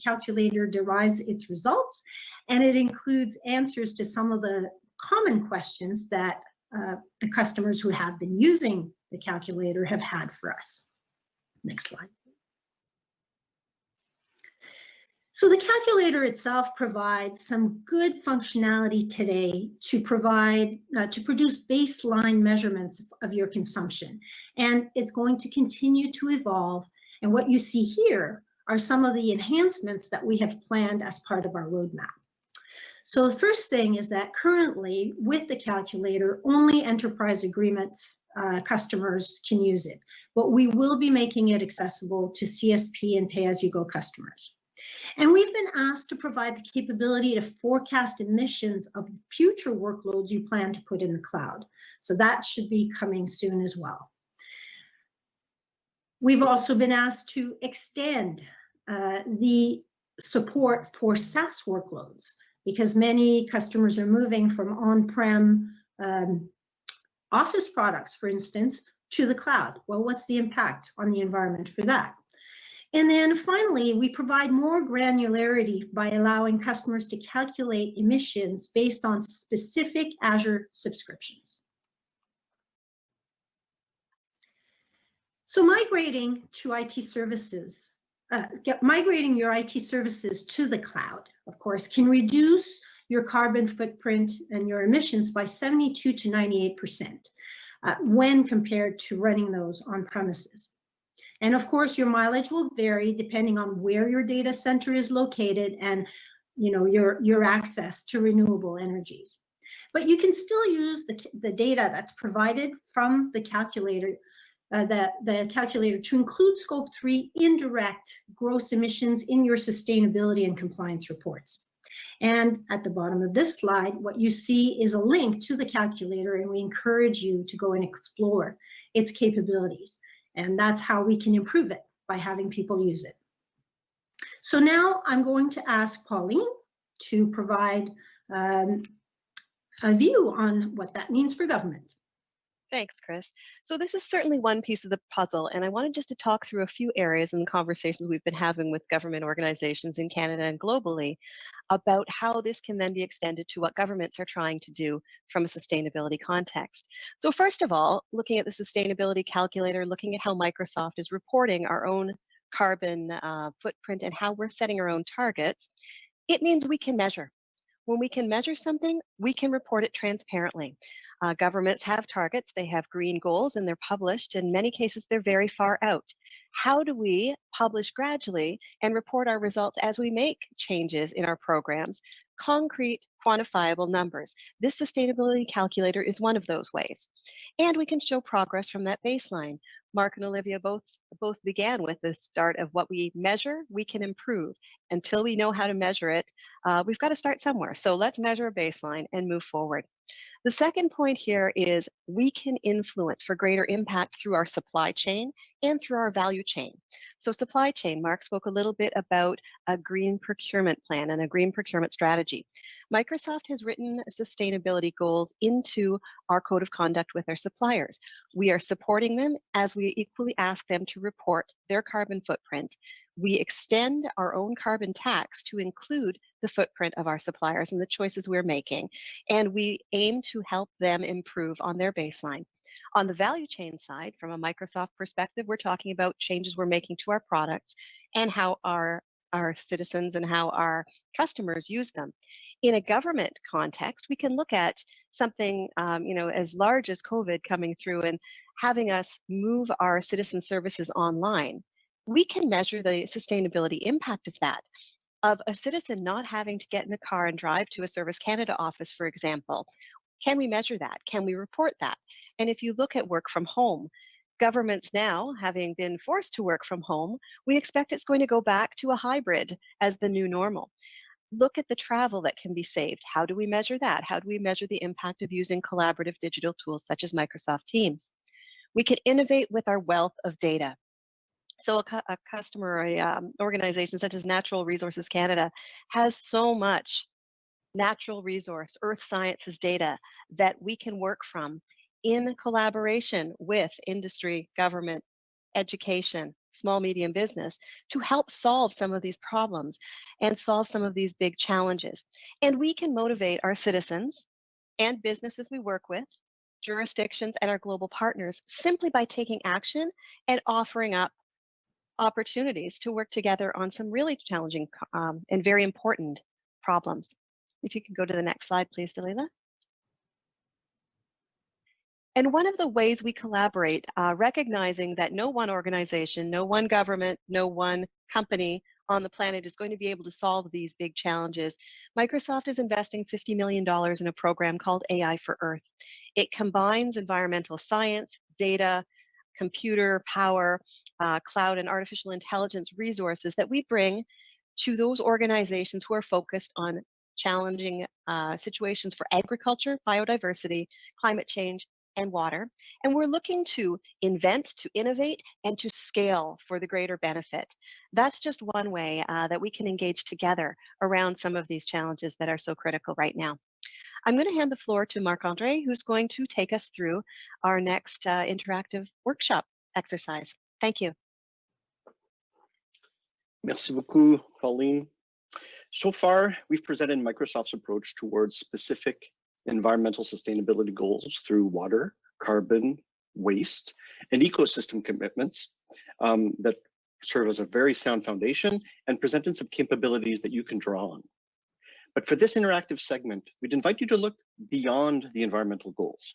calculator derives its results. And it includes answers to some of the common questions that the customers who have been using the calculator have had for us. Next slide. So the calculator itself provides some good functionality today to produce baseline measurements of your consumption. And it's going to continue to evolve. And what you see here are some of the enhancements that we have planned as part of our roadmap. So the first thing is that currently with the calculator, only enterprise agreements customers can use it, but we will be making it accessible to CSP and pay-as-you-go customers. And we've been asked to provide the capability to forecast emissions of future workloads you plan to put in the cloud. So that should be coming soon as well. We've also been asked to extend the support for SaaS workloads because many customers are moving from on-prem Office products, for instance, to the cloud. Well, what's the impact on the environment for that? And then finally, we provide more granularity by allowing customers to calculate emissions based on specific Azure subscriptions. So migrating to IT services, migrating your IT services to the cloud, of course, can reduce your carbon footprint and your emissions by 72 to 98% when compared to running those on premises. And of course, your mileage will vary depending on where your data center is located and your access to renewable energies. But you can still use the data that's provided from the calculator, the calculator to include Scope 3 indirect gross emissions in your sustainability and compliance reports. And at the bottom of this slide, what you see is a link to the calculator, and we encourage you to go and explore its capabilities. And that's how we can improve it, by having people use it. So now I'm going to ask Pauline to provide a view on what that means for government. Thanks, Chris. So this is certainly one piece of the puzzle, and I wanted just to talk through a few areas in the conversations we've been having with government organizations in Canada and globally about how this can then be extended to what governments are trying to do from a sustainability context. So first of all, looking at the sustainability calculator, looking at how Microsoft is reporting our own carbon footprint and how we're setting our own targets, it means we can measure. When we can measure something, we can report it transparently. Governments have targets, they have green goals, and they're published. In many cases, they're very far out. How do we publish gradually and report our results as we make changes in our programs? Concrete, quantifiable numbers. This sustainability calculator is one of those ways. And we can show progress from that baseline. Mark and Olivia both began with the start of what we measure, we can improve. Until we know how to measure it, we've got to start somewhere. So let's measure a baseline and move forward. The second point here is we can influence for greater impact through our supply chain and through our value chain. So supply chain, Mark spoke a little bit about a green procurement plan and a green procurement strategy. Microsoft has written sustainability goals into our code of conduct with our suppliers. We are supporting them as we equally ask them to report their carbon footprint. We extend our own carbon tax to include the footprint of our suppliers and the choices we're making. And we aim to help them improve on their baseline. On the value chain side, from a Microsoft perspective, we're talking about changes we're making to our products and how our citizens and how our customers use them. In a government context, we can look at something as large as COVID coming through and having us move our citizen services online. We can measure the sustainability impact of that, of a citizen not having to get in a car and drive to a Service Canada office, for example. Can we measure that? Can we report that? And if you look at work from home, governments now, having been forced to work from home, we expect it's going to go back to a hybrid as the new normal. Look at the travel that can be saved. How do we measure that? How do we measure the impact of using collaborative digital tools such as Microsoft Teams? We can innovate with our wealth of data. So a customer, organization such as Natural Resources Canada has so much natural resource, earth sciences data that we can work from in collaboration with industry, government, education, small, medium business to help solve some of these problems and solve some of these big challenges. And we can motivate our citizens and businesses we work with, jurisdictions, and our global partners simply by taking action and offering up opportunities to work together on some really challenging and very important problems. If you could go to the next slide, please, Dalila. And one of the ways we collaborate, recognizing that no one organization, no one government, no one company on the planet is going to be able to solve these big challenges, Microsoft is investing $50 million in a program called AI for Earth. It combines environmental science, data, computer power, cloud and artificial intelligence resources that we bring to those organizations who are focused on challenging situations for agriculture, biodiversity, climate change, and water. And we're looking to invent, to innovate, and to scale for the greater benefit. That's just one way that we can engage together around some of these challenges that are so critical right now. I'm going to hand the floor to Marc-André, who's going to take us through our next interactive workshop exercise. Thank you. Merci beaucoup, Pauline. So far, we've presented Microsoft's approach towards specific environmental sustainability goals through water, carbon, waste, and ecosystem commitments that serve as a very sound foundation and presented some capabilities that you can draw on. But for this interactive segment, we'd invite you to look beyond the environmental goals.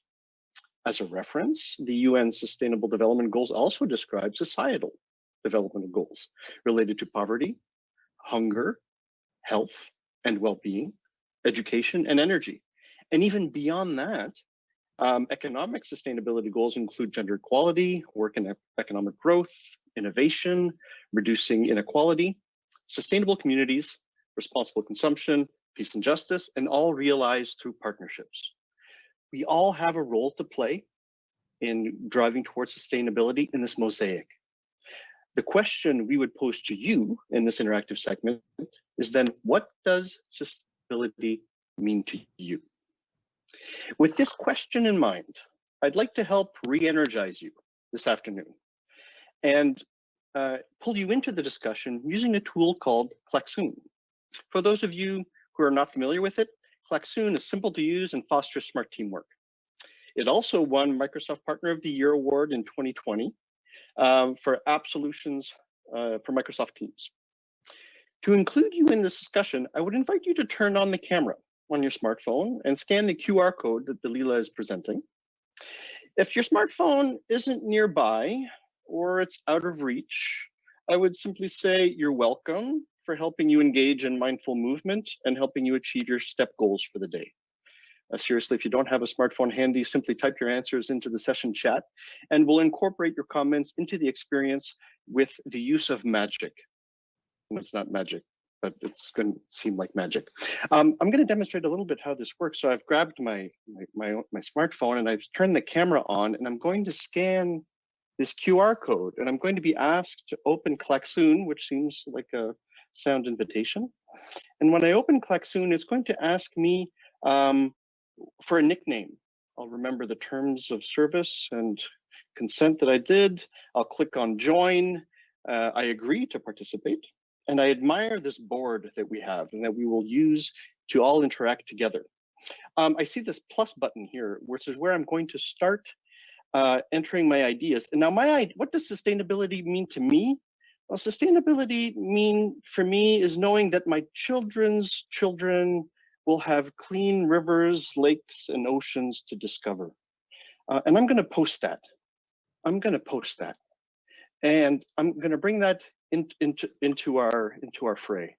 As a reference, the UN Sustainable Development Goals also describe societal development goals related to poverty, hunger, health and well-being, education and energy. And even beyond that, economic sustainability goals include gender equality, work and economic growth, innovation, reducing inequality, sustainable communities, responsible consumption, peace and justice, and all realized through partnerships. We all have a role to play in driving towards sustainability in this mosaic. The question we would pose to you in this interactive segment is then, what does sustainability mean to you? With this question in mind, I'd like to help re-energize you this afternoon and pull you into the discussion using a tool called Clacksoon. For those of you who are not familiar with it, Clacksoon is simple to use and fosters smart teamwork. It also won Microsoft Partner of the Year Award in 2020 for app solutions for Microsoft Teams. To include you in this discussion, I would invite you to turn on the camera on your smartphone and scan the QR code that Dalila is presenting. If your smartphone isn't nearby or it's out of reach, I would simply say you're welcome for helping you engage in mindful movement and helping you achieve your STEP goals for the day. Seriously, if you don't have a smartphone handy, simply type your answers into the session chat and we'll incorporate your comments into the experience with the use of magic. And it's not magic, but it's going to seem like magic. I'm going to demonstrate a little bit how this works. So I've grabbed my smartphone and I've turned the camera on and I'm going to scan this QR code and I'm going to be asked to open Clacksoon, which seems like a sound invitation. And when I open Clacksoon, it's going to ask me for a nickname. I'll remember the terms of service and consent that I did. I'll click on join. I agree to participate. And I admire this board that we have and that we will use to all interact together. I see this plus button here, which is where I'm going to start entering my ideas. And now what does sustainability mean to me? Well, sustainability for me is knowing that my children's children will have clean rivers, lakes, and oceans to discover. And I'm going to post that. I'm going to post that. And I'm going to bring that into our fray.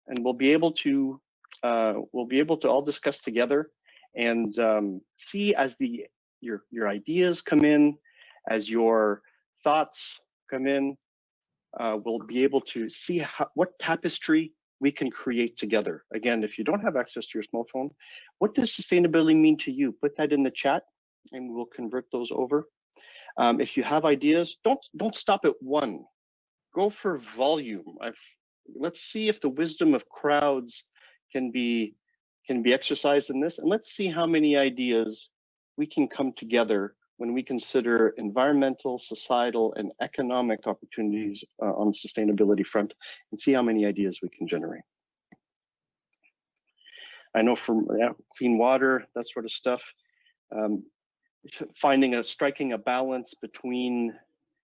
And we'll be able to all discuss together and see as your ideas come in, as your thoughts come in, we'll be able to see what tapestry we can create together. Again, if you don't have access to your smartphone, what does sustainability mean to you? Put that in the chat and we'll convert those over. If you have ideas, don't stop at one. Go for volume. Let's see if the wisdom of crowds can be exercised in this, and let's see how many ideas we can come together when we consider environmental, societal, and economic opportunities on the sustainability front, and see how many ideas we can generate. I know from clean water, that sort of stuff, striking a balance between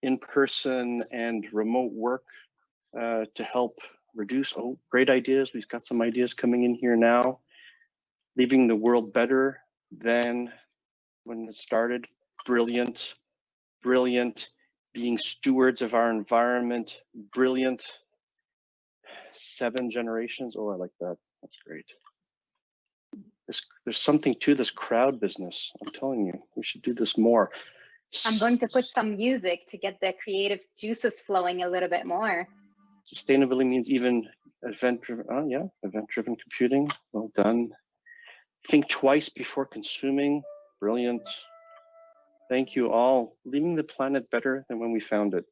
in-person and remote work to help reduce, great ideas. We've got some ideas coming in here now. Leaving the world better than when it started. Brilliant, brilliant. Being stewards of our environment, brilliant. 7 generations, I like that, that's great. There's something to this crowd business, I'm telling you, we should do this more. I'm going to put some music to get the creative juices flowing a little bit more. Sustainability means even event-driven, event-driven computing, well done. Think twice before consuming, brilliant. Thank you all. Leaving the planet better than when we found it.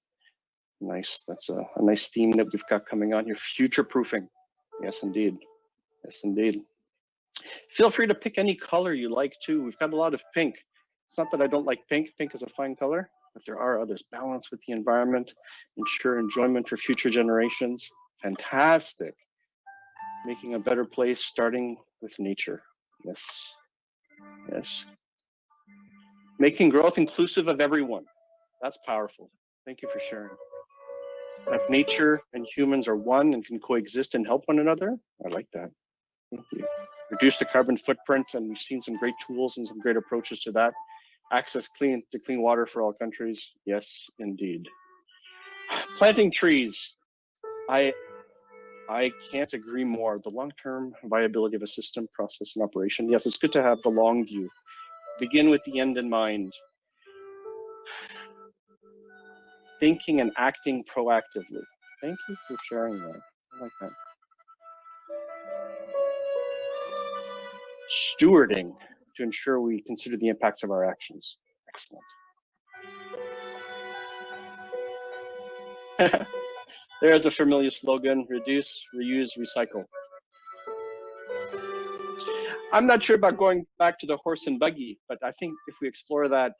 Nice, that's a nice theme that we've got coming on here. Future-proofing, yes indeed, yes indeed. Feel free to pick any color you like too. We've got a lot of pink. It's not that I don't like pink, pink is a fine color, but there are others. Balance with the environment, ensure enjoyment for future generations. Fantastic. Making a better place, starting with nature. Yes, yes. Making growth inclusive of everyone. That's powerful. Thank you for sharing. That nature and humans are one and can coexist and help one another. I like that. Thank you. Reduce the carbon footprint, and we've seen some great tools and some great approaches to that. Access to clean water for all countries. Yes, indeed. Planting trees. I can't agree more. The long-term viability of a system, process, and operation. Yes, it's good to have the long view. Begin with the end in mind. Thinking and acting proactively. Thank you for sharing that. I like that. Stewarding to ensure we consider the impacts of our actions. Excellent. There's a familiar slogan: reduce, reuse, recycle. I'm not sure about going back to the horse and buggy, but I think if we explore that,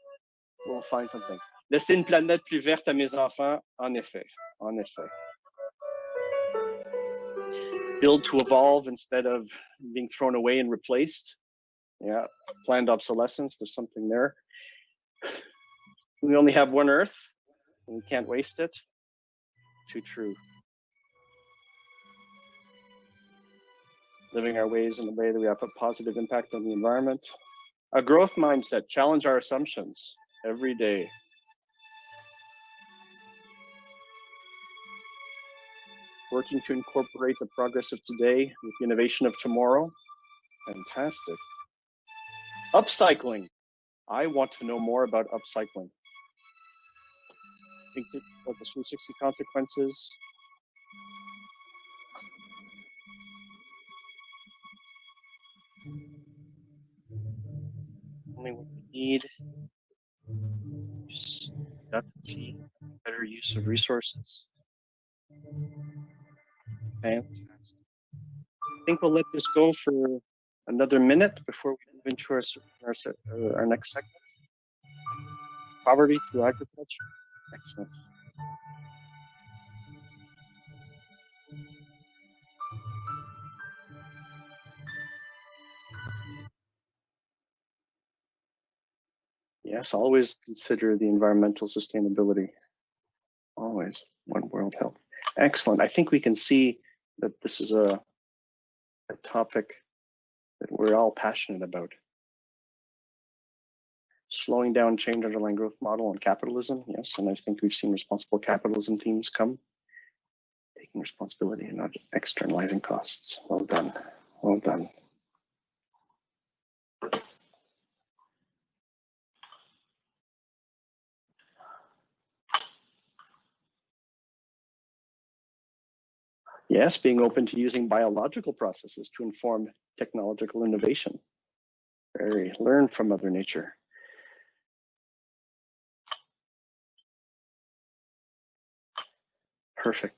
we'll find something. Laisser une planète plus verte à mes enfants, en effet, en effet. Build to evolve instead of being thrown away and replaced. Yeah, planned obsolescence, there's something there. We only have one Earth, and we can't waste it. Too true. Living our ways in a way that we have a positive impact on the environment. A growth mindset, challenge our assumptions every day. Working to incorporate the progress of today with the innovation of tomorrow. Fantastic. Upcycling. I want to know more about upcycling. Think about the 360 consequences. Only what we need. Efficiency, better use of resources. Fantastic. I think we'll let this go for another minute before we move into our next segment. Poverty through agriculture. Excellent. Yes, always consider the environmental sustainability. Always. One world health. Excellent. I think we can see that this is a topic that we're all passionate about. Slowing down change underlying growth model and capitalism. Yes, and I think we've seen responsible capitalism themes come. Taking responsibility and not externalizing costs. Well done. Well done. Yes, being open to using biological processes to inform technological innovation. Learn from Mother Nature. Perfect.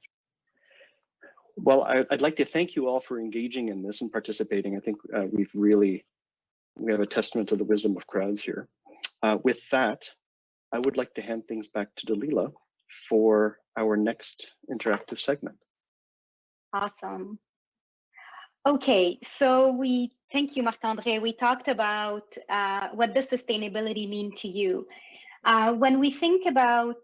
Well, I'd like to thank you all for engaging in this and participating. I think we have a testament to the wisdom of crowds here. With that, I would like to hand things back to Dalila for our next interactive segment. Awesome. Okay, so thank you, Marc-André. We talked about what does sustainability mean to you. When we think about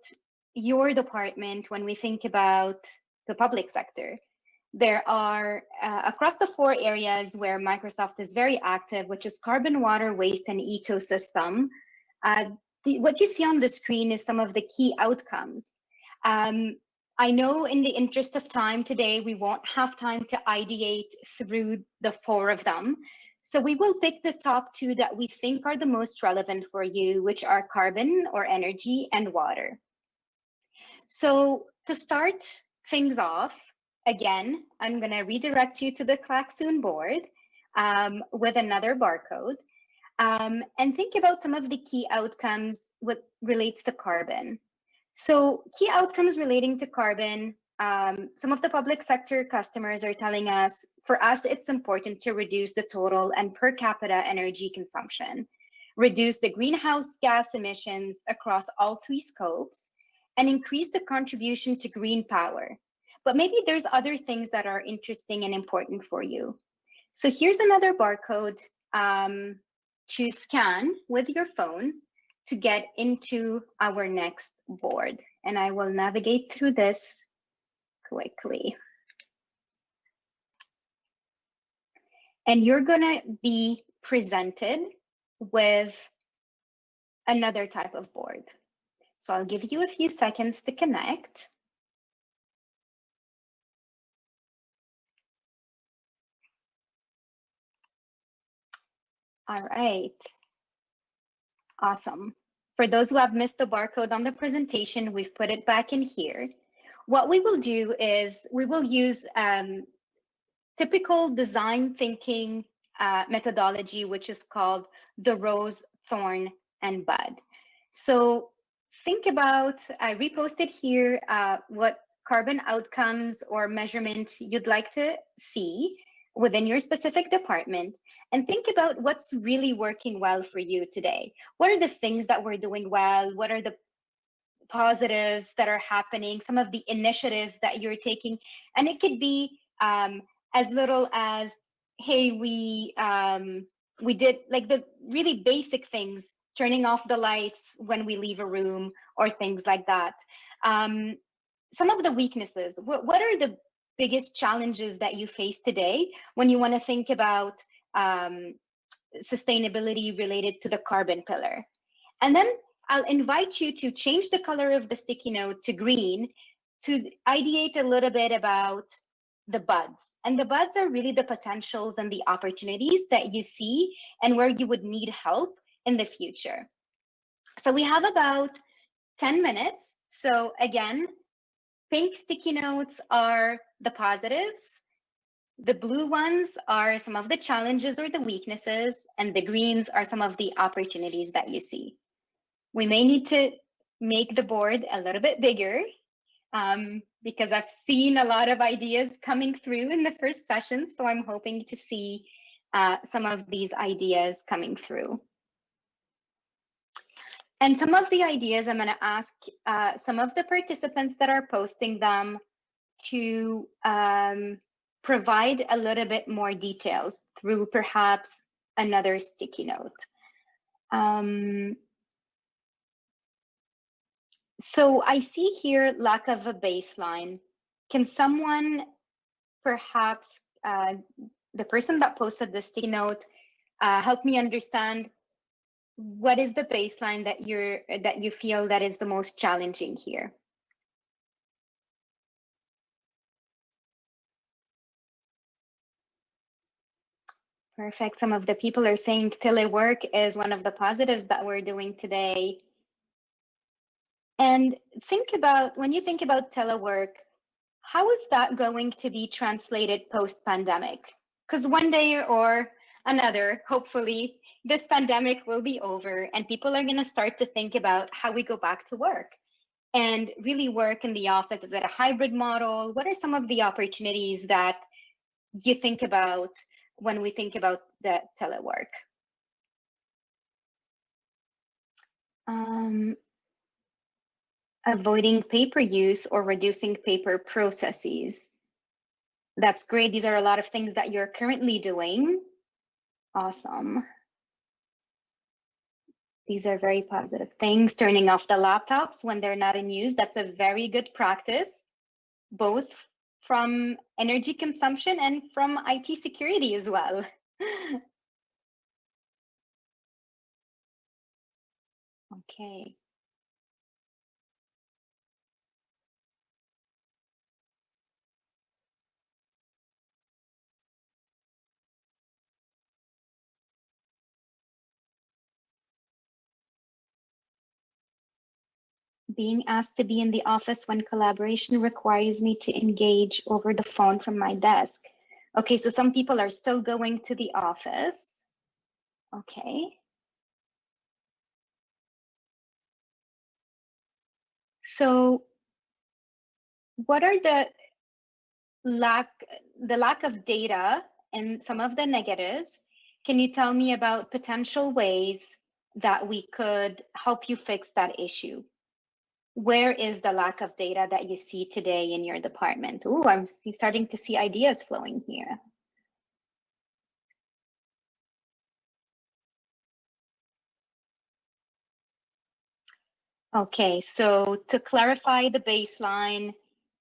your department, when we think about the public sector, there are across the 4 areas where Microsoft is very active, which is carbon, water, waste, and ecosystem. What you see on the screen is some of the key outcomes. I know in the interest of time today, we won't have time to ideate through the 4 of them. So we will pick the top 2 that we think are the most relevant for you, which are carbon or energy and water. So to start things off, again, I'm going to redirect you to the Clacksoon board with another barcode and think about some of the key outcomes what relates to carbon. So key outcomes relating to carbon, some of the public sector customers are telling us, for us, it's important to reduce the total and per capita energy consumption, reduce the greenhouse gas emissions across all 3 scopes, and increase the contribution to green power. But maybe there's other things that are interesting and important for you. So here's another barcode to scan with your phone to get into our next board. And I will navigate through this quickly. And you're gonna be presented with another type of board. So I'll give you a few seconds to connect. All right. Awesome. For those who have missed the barcode on the presentation, we've put it back in here. What we will do is we will use typical design thinking methodology, which is called the rose, thorn, and bud. So think about, I reposted here what carbon outcomes or measurement you'd like to see within your specific department, and think about what's really working well for you today. What are the things that we're doing well? What are the positives that are happening? Some of the initiatives that you're taking, and it could be as little as, hey, we did like the really basic things, turning off the lights when we leave a room or things like that. Some of the weaknesses, what are the biggest challenges that you face today when you want to think about sustainability related to the carbon pillar? And then I'll invite you to change the color of the sticky note to green to ideate a little bit about the buds. And the buds are really the potentials and the opportunities that you see and where you would need help in the future. So we have about 10 minutes. So again, pink sticky notes are the positives. The blue ones are some of the challenges or the weaknesses, and the greens are some of the opportunities that you see. We may need to make the board a little bit bigger because I've seen a lot of ideas coming through in the first session. So I'm hoping to see some of these ideas coming through. And some of the ideas, I'm going to ask some of the participants that are posting them to provide a little bit more details through perhaps another sticky note. So I see here lack of a baseline. Can someone, perhaps the person that posted the sticky note, help me understand what is the baseline that you feel that is the most challenging here? Perfect. Some of the people are saying telework is one of the positives that we're doing today. And think about, when you think about telework, how is that going to be translated post-pandemic? Because one day or another, hopefully, this pandemic will be over and people are going to start to think about how we go back to work and really work in the office. Is it a hybrid model? What are some of the opportunities that you think about when we think about the telework? Avoiding paper use or reducing paper processes. That's great. These are a lot of things that you're currently doing. Awesome. These are very positive things. Turning off the laptops when they're not in use. That's a very good practice, both from energy consumption and from IT security as well. Okay. Being asked to be in the office when collaboration requires me to engage over the phone from my desk. Okay, so some people are still going to the office. Okay. So what are the lack of data and some of the negatives? Can you tell me about potential ways that we could help you fix that issue? Where is the lack of data that you see today in your department? Oh, I'm starting to see ideas flowing here. Okay, so to clarify the baseline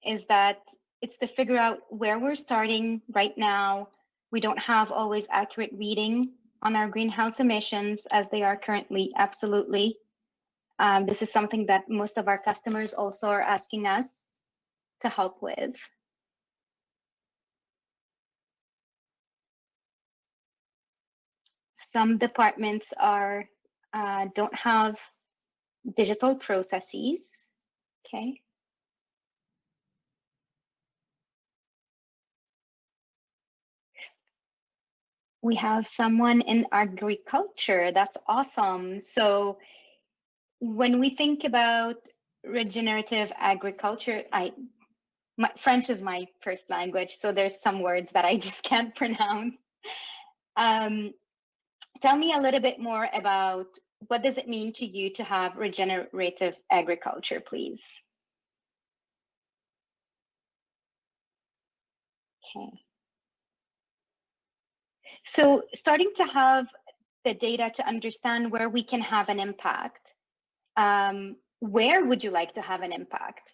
is that it's to figure out where we're starting right now. We don't have always accurate reading on our greenhouse emissions as they are currently, absolutely. This is something that most of our customers also are asking us to help with. Some departments are don't have digital processes. Okay. We have someone in agriculture. That's awesome. So when we think about regenerative agriculture, French is my first language, so there's some words that I just can't pronounce. Tell me a little bit more about what does it mean to you to have regenerative agriculture, please? Okay. So starting to have the data to understand where we can have an impact. Where would you like to have an impact?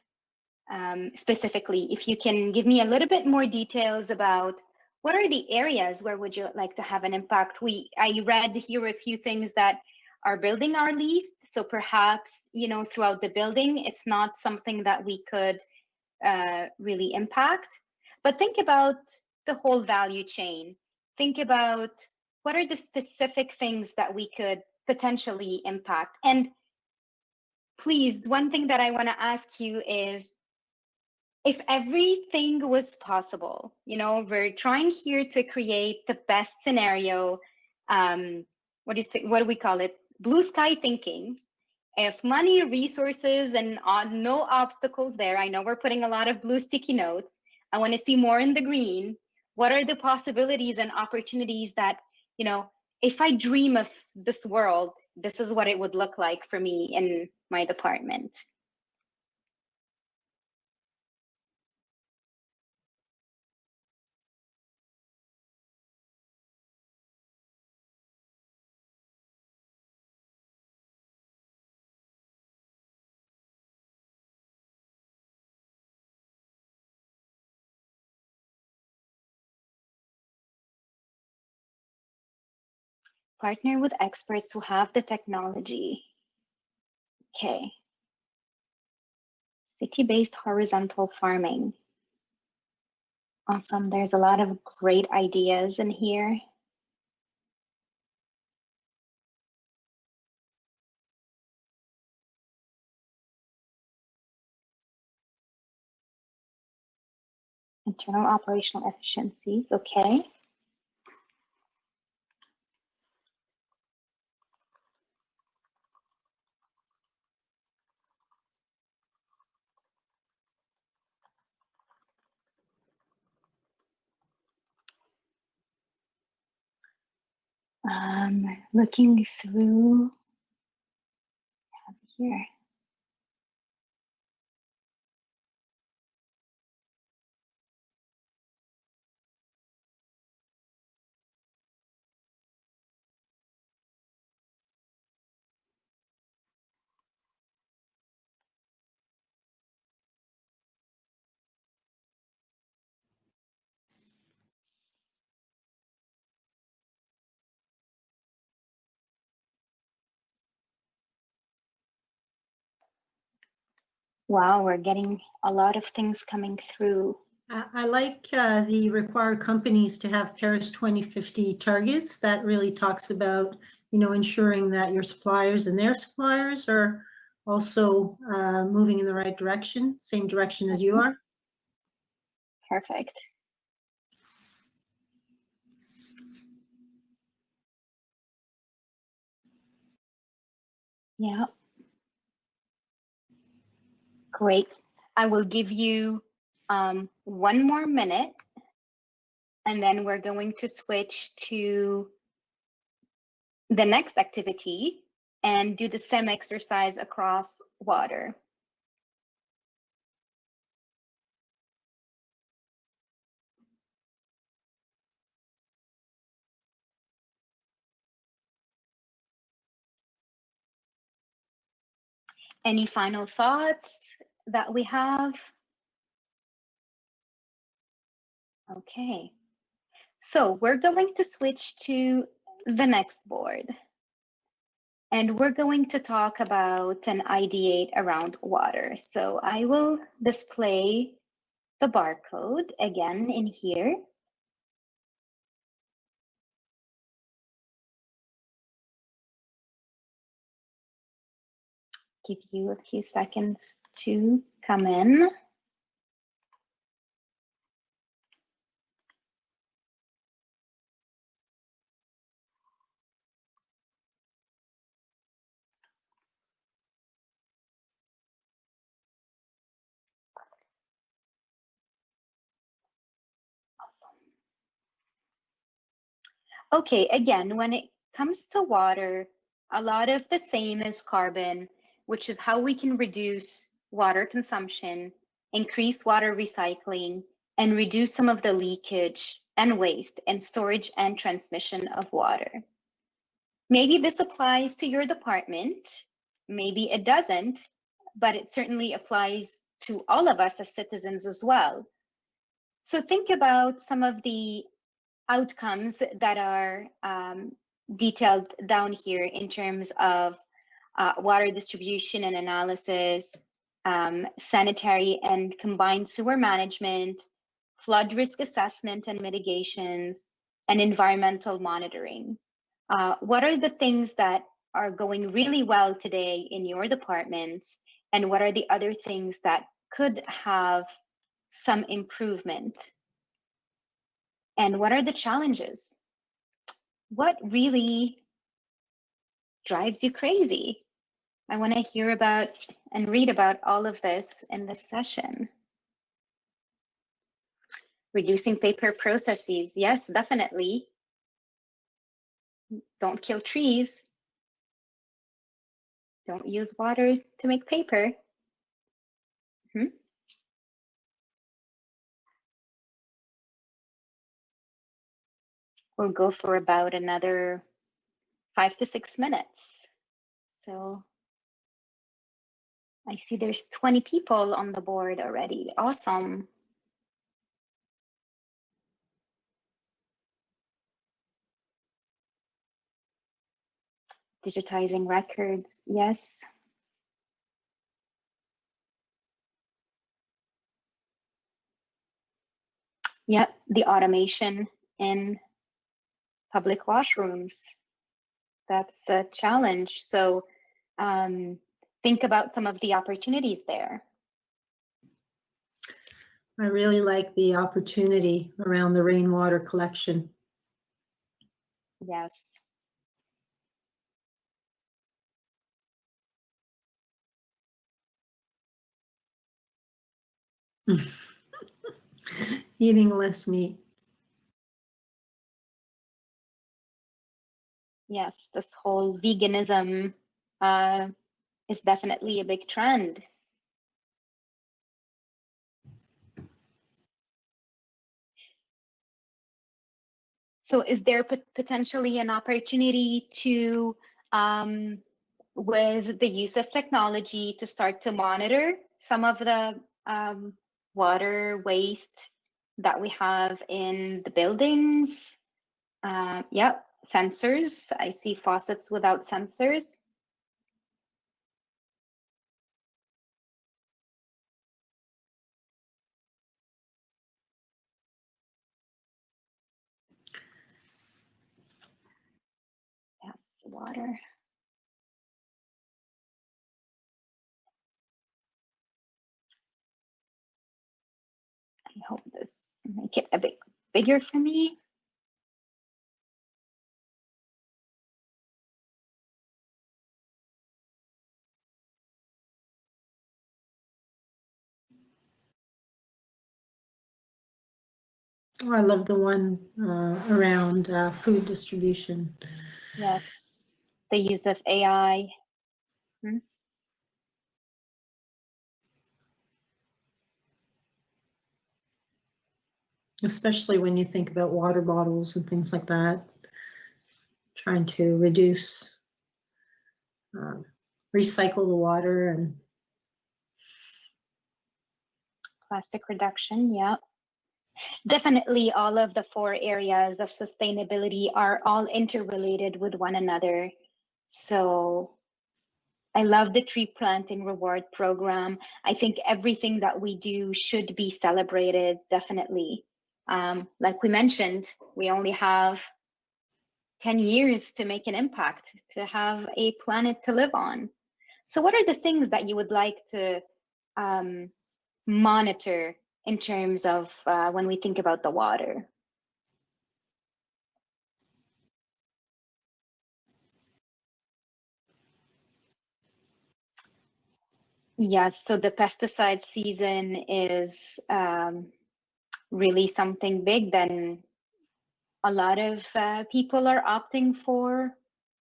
Specifically, if you can give me a little bit more details about what are the areas where would you like to have an impact? I read here a few things that are building our least. So perhaps, you know, throughout the building, it's not something that we could really impact. But think about the whole value chain. Think about what are the specific things that we could potentially impact. And please, one thing that I want to ask you is, if everything was possible, you know, we're trying here to create the best scenario. What do we call it? Blue sky thinking. If money, resources, and no obstacles there, I know we're putting a lot of blue sticky notes. I want to see more in the green. What are the possibilities and opportunities that, you know, if I dream of this world, this is what it would look like for me in my department. Partner with experts who have the technology. Okay. City-based horizontal farming. Awesome. There's a lot of great ideas in here. Internal operational efficiencies, okay. Looking through here. Wow, we're getting a lot of things coming through. I like the require companies to have Paris 2050 targets. That really talks about, ensuring that your suppliers and their suppliers are also moving in the right direction, same direction as you are. Perfect. Yeah. Great. I will give you 1 more minute, and then we're going to switch to the next activity and do the same exercise across water. Any final thoughts that we have? Okay, so we're going to switch to the next board. And we're going to talk about an ideate around water. So I will display the barcode again in here. Give you a few seconds to come in. Okay, again, when it comes to water, a lot of the same as carbon, which is how we can reduce water consumption, increase water recycling, and reduce some of the leakage and waste and storage and transmission of water. Maybe this applies to your department, maybe it doesn't, but it certainly applies to all of us as citizens as well. So think about some of the outcomes that are detailed down here in terms of water distribution and analysis, sanitary and combined sewer management, flood risk assessment and mitigations, and environmental monitoring. What are the things that are going really well today in your departments, and what are the other things that could have some improvement? And what are the challenges? What really drives you crazy? I want to hear about and read about all of this in this session. Reducing paper processes. Yes, definitely. Don't kill trees. Don't use water to make paper. We'll go for about another 5 to 6 minutes. So I see there's 20 people on the board already. Awesome. Digitizing records, yes. Yep, the automation in public washrooms. That's a challenge. So think about some of the opportunities there. I really like the opportunity around the rainwater collection. Yes. Eating less meat. Yes, this whole veganism is definitely a big trend. So is there potentially an opportunity to, with the use of technology, to start to monitor some of the water waste that we have in the buildings? Yep, sensors. I see faucets without sensors. Yes, water. I hope this make it a bit bigger for me. Oh, I love the one around food distribution. Yes, the use of AI. Especially when you think about water bottles and things like that, trying to reduce, recycle the water and Plastic reduction, yeah. Definitely all of the 4 areas of sustainability are all interrelated with one another. So I love the tree planting reward program. I think everything that we do should be celebrated, definitely. Like we mentioned, we only have 10 years to make an impact, to have a planet to live on. So what are the things that you would like to monitor in terms of when we think about the water? Yes, so the pesticide season is really something big. Then a lot of people are opting for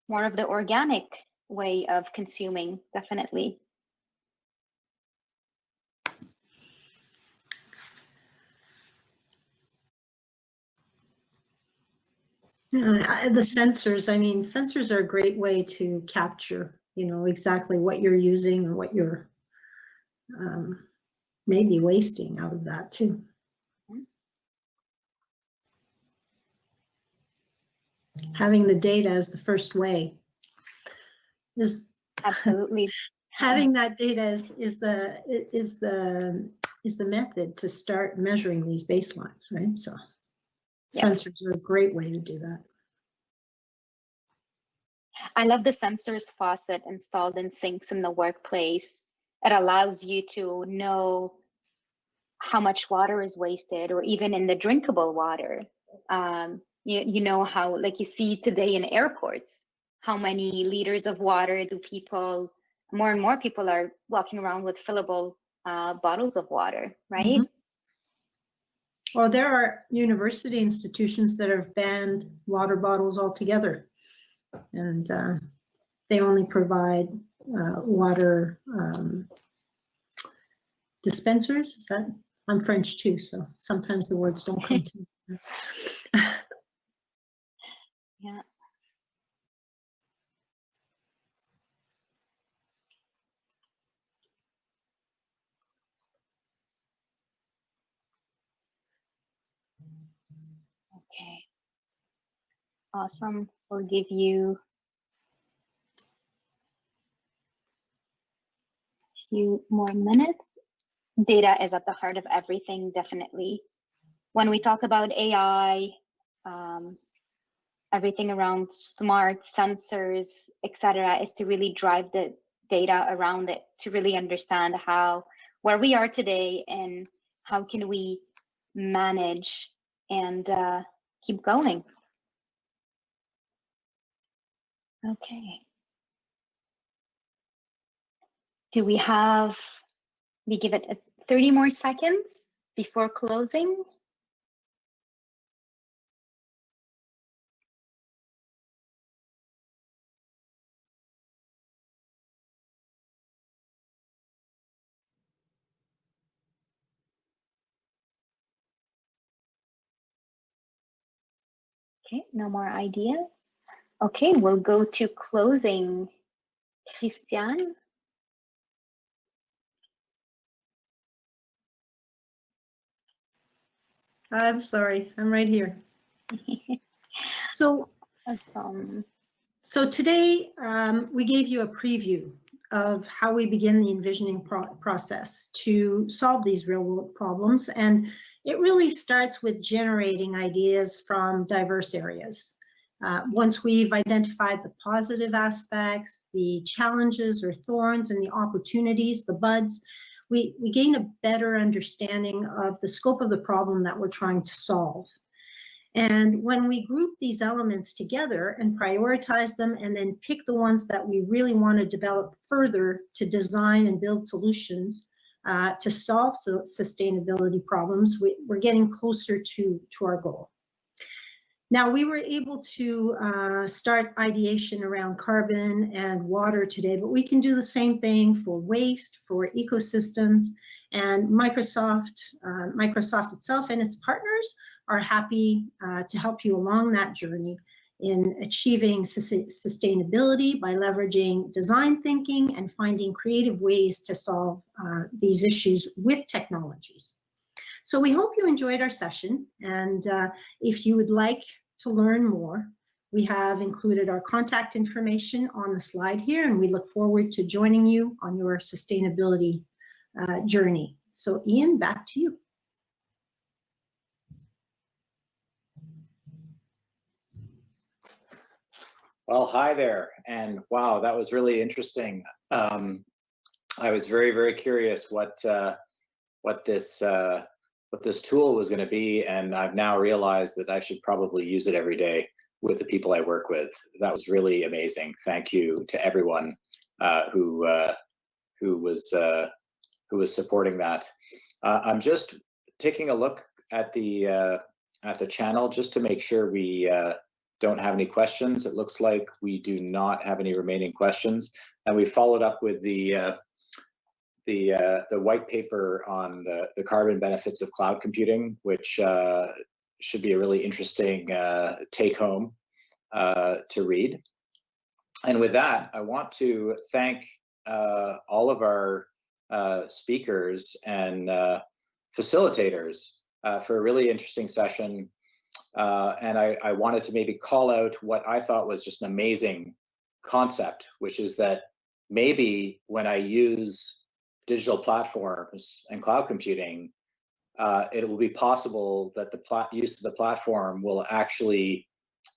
more of the organic way of consuming, definitely. the sensors. I mean, sensors are a great way to capture, exactly what you're using and what you're maybe wasting out of that too. Having the data as the first way is Absolutely. having that data is the method to start measuring these baselines, right? So Yes. sensors are a great way to do that. I love the sensors faucet installed in sinks in the workplace. It allows you to know how much water is wasted, or even in the drinkable water. You know how, like you see today in airports, how many liters of water do people, more and more people are walking around with fillable bottles of water, right? Mm-hmm. Well, there are university institutions that have banned water bottles altogether, and they only provide water dispensers. Is that? I'm French too, so sometimes the words don't come to me. Yeah. Okay. Awesome. We'll give you a few more minutes. Data is at the heart of everything, definitely. When we talk about AI, everything around smart sensors, etc., is to really drive the data around it, to really understand where we are today and how can we manage and keep going? Okay. Do we give it 30 more seconds before closing? Okay, no more ideas. Okay, we'll go to closing. Christian? I'm sorry, I'm right here. So, so today we gave you a preview of how we begin the envisioning process to solve these real world problems. And it really starts with generating ideas from diverse areas. Once we've identified the positive aspects, the challenges or thorns, and the opportunities, the buds, we gain a better understanding of the scope of the problem that we're trying to solve. And when we group these elements together and prioritize them and then pick the ones that we really want to develop further to design and build solutions to solve sustainability problems, we're getting closer to our goal. Now, we were able to start ideation around carbon and water today, but we can do the same thing for waste, for ecosystems, and Microsoft itself and its partners are happy to help you along that journey in achieving sustainability by leveraging design thinking and finding creative ways to solve these issues with technologies. So we hope you enjoyed our session, and if you would like to learn more, we have included our contact information on the slide here, and we look forward to joining you on your sustainability journey. So Ian, back to you. Well, hi there, and wow, that was really interesting. I was very, very curious what this tool was going to be, and I've now realized that I should probably use it every day with the people I work with. That was really amazing. Thank you to everyone who was supporting that. I'm just taking a look at the channel just to make sure we don't have any questions. It looks like we do not have any remaining questions, and we followed up with the white paper on the carbon benefits of cloud computing, which should be a really interesting take home to read. And with that, I want to thank all of our speakers and facilitators for a really interesting session. And I wanted to maybe call out what I thought was just an amazing concept, which is that maybe when I use digital platforms and cloud computing, it will be possible that the use of the platform will actually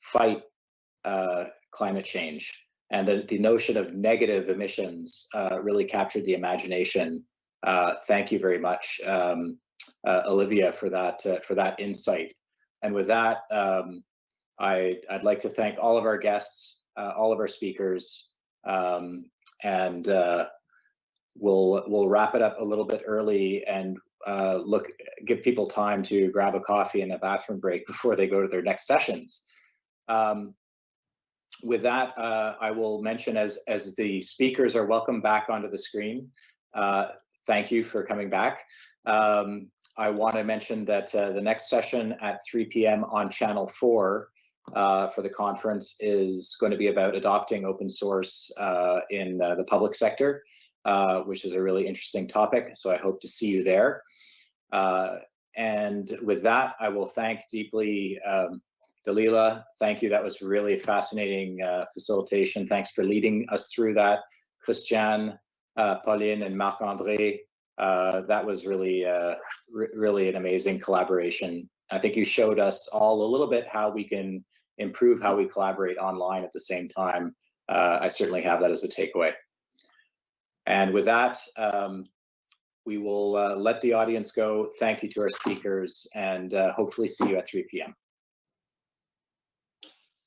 fight climate change. And the notion of negative emissions really captured the imagination. Thank you very much, Olivia, for that insight. And with that, I'd like to thank all of our guests, all of our speakers, and we'll wrap it up a little bit early and give people time to grab a coffee and a bathroom break before they go to their next sessions. With that, I will mention as the speakers are welcome back onto the screen. Thank you for coming back. I want to mention that the next session at 3 p.m. on Channel 4 for the conference is going to be about adopting open source in the public sector, which is a really interesting topic. So I hope to see you there. And with that, I will thank deeply Dalila. Thank you. That was really fascinating facilitation. Thanks for leading us through that. Christian, Pauline, and Marc-André. That was really, really an amazing collaboration. I think you showed us all a little bit how we can improve how we collaborate online at the same time. I certainly have that as a takeaway. And with that, we will let the audience go. Thank you to our speakers, and hopefully see you at 3 p.m.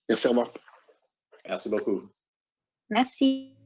Merci, au revoir. Merci beaucoup. Merci.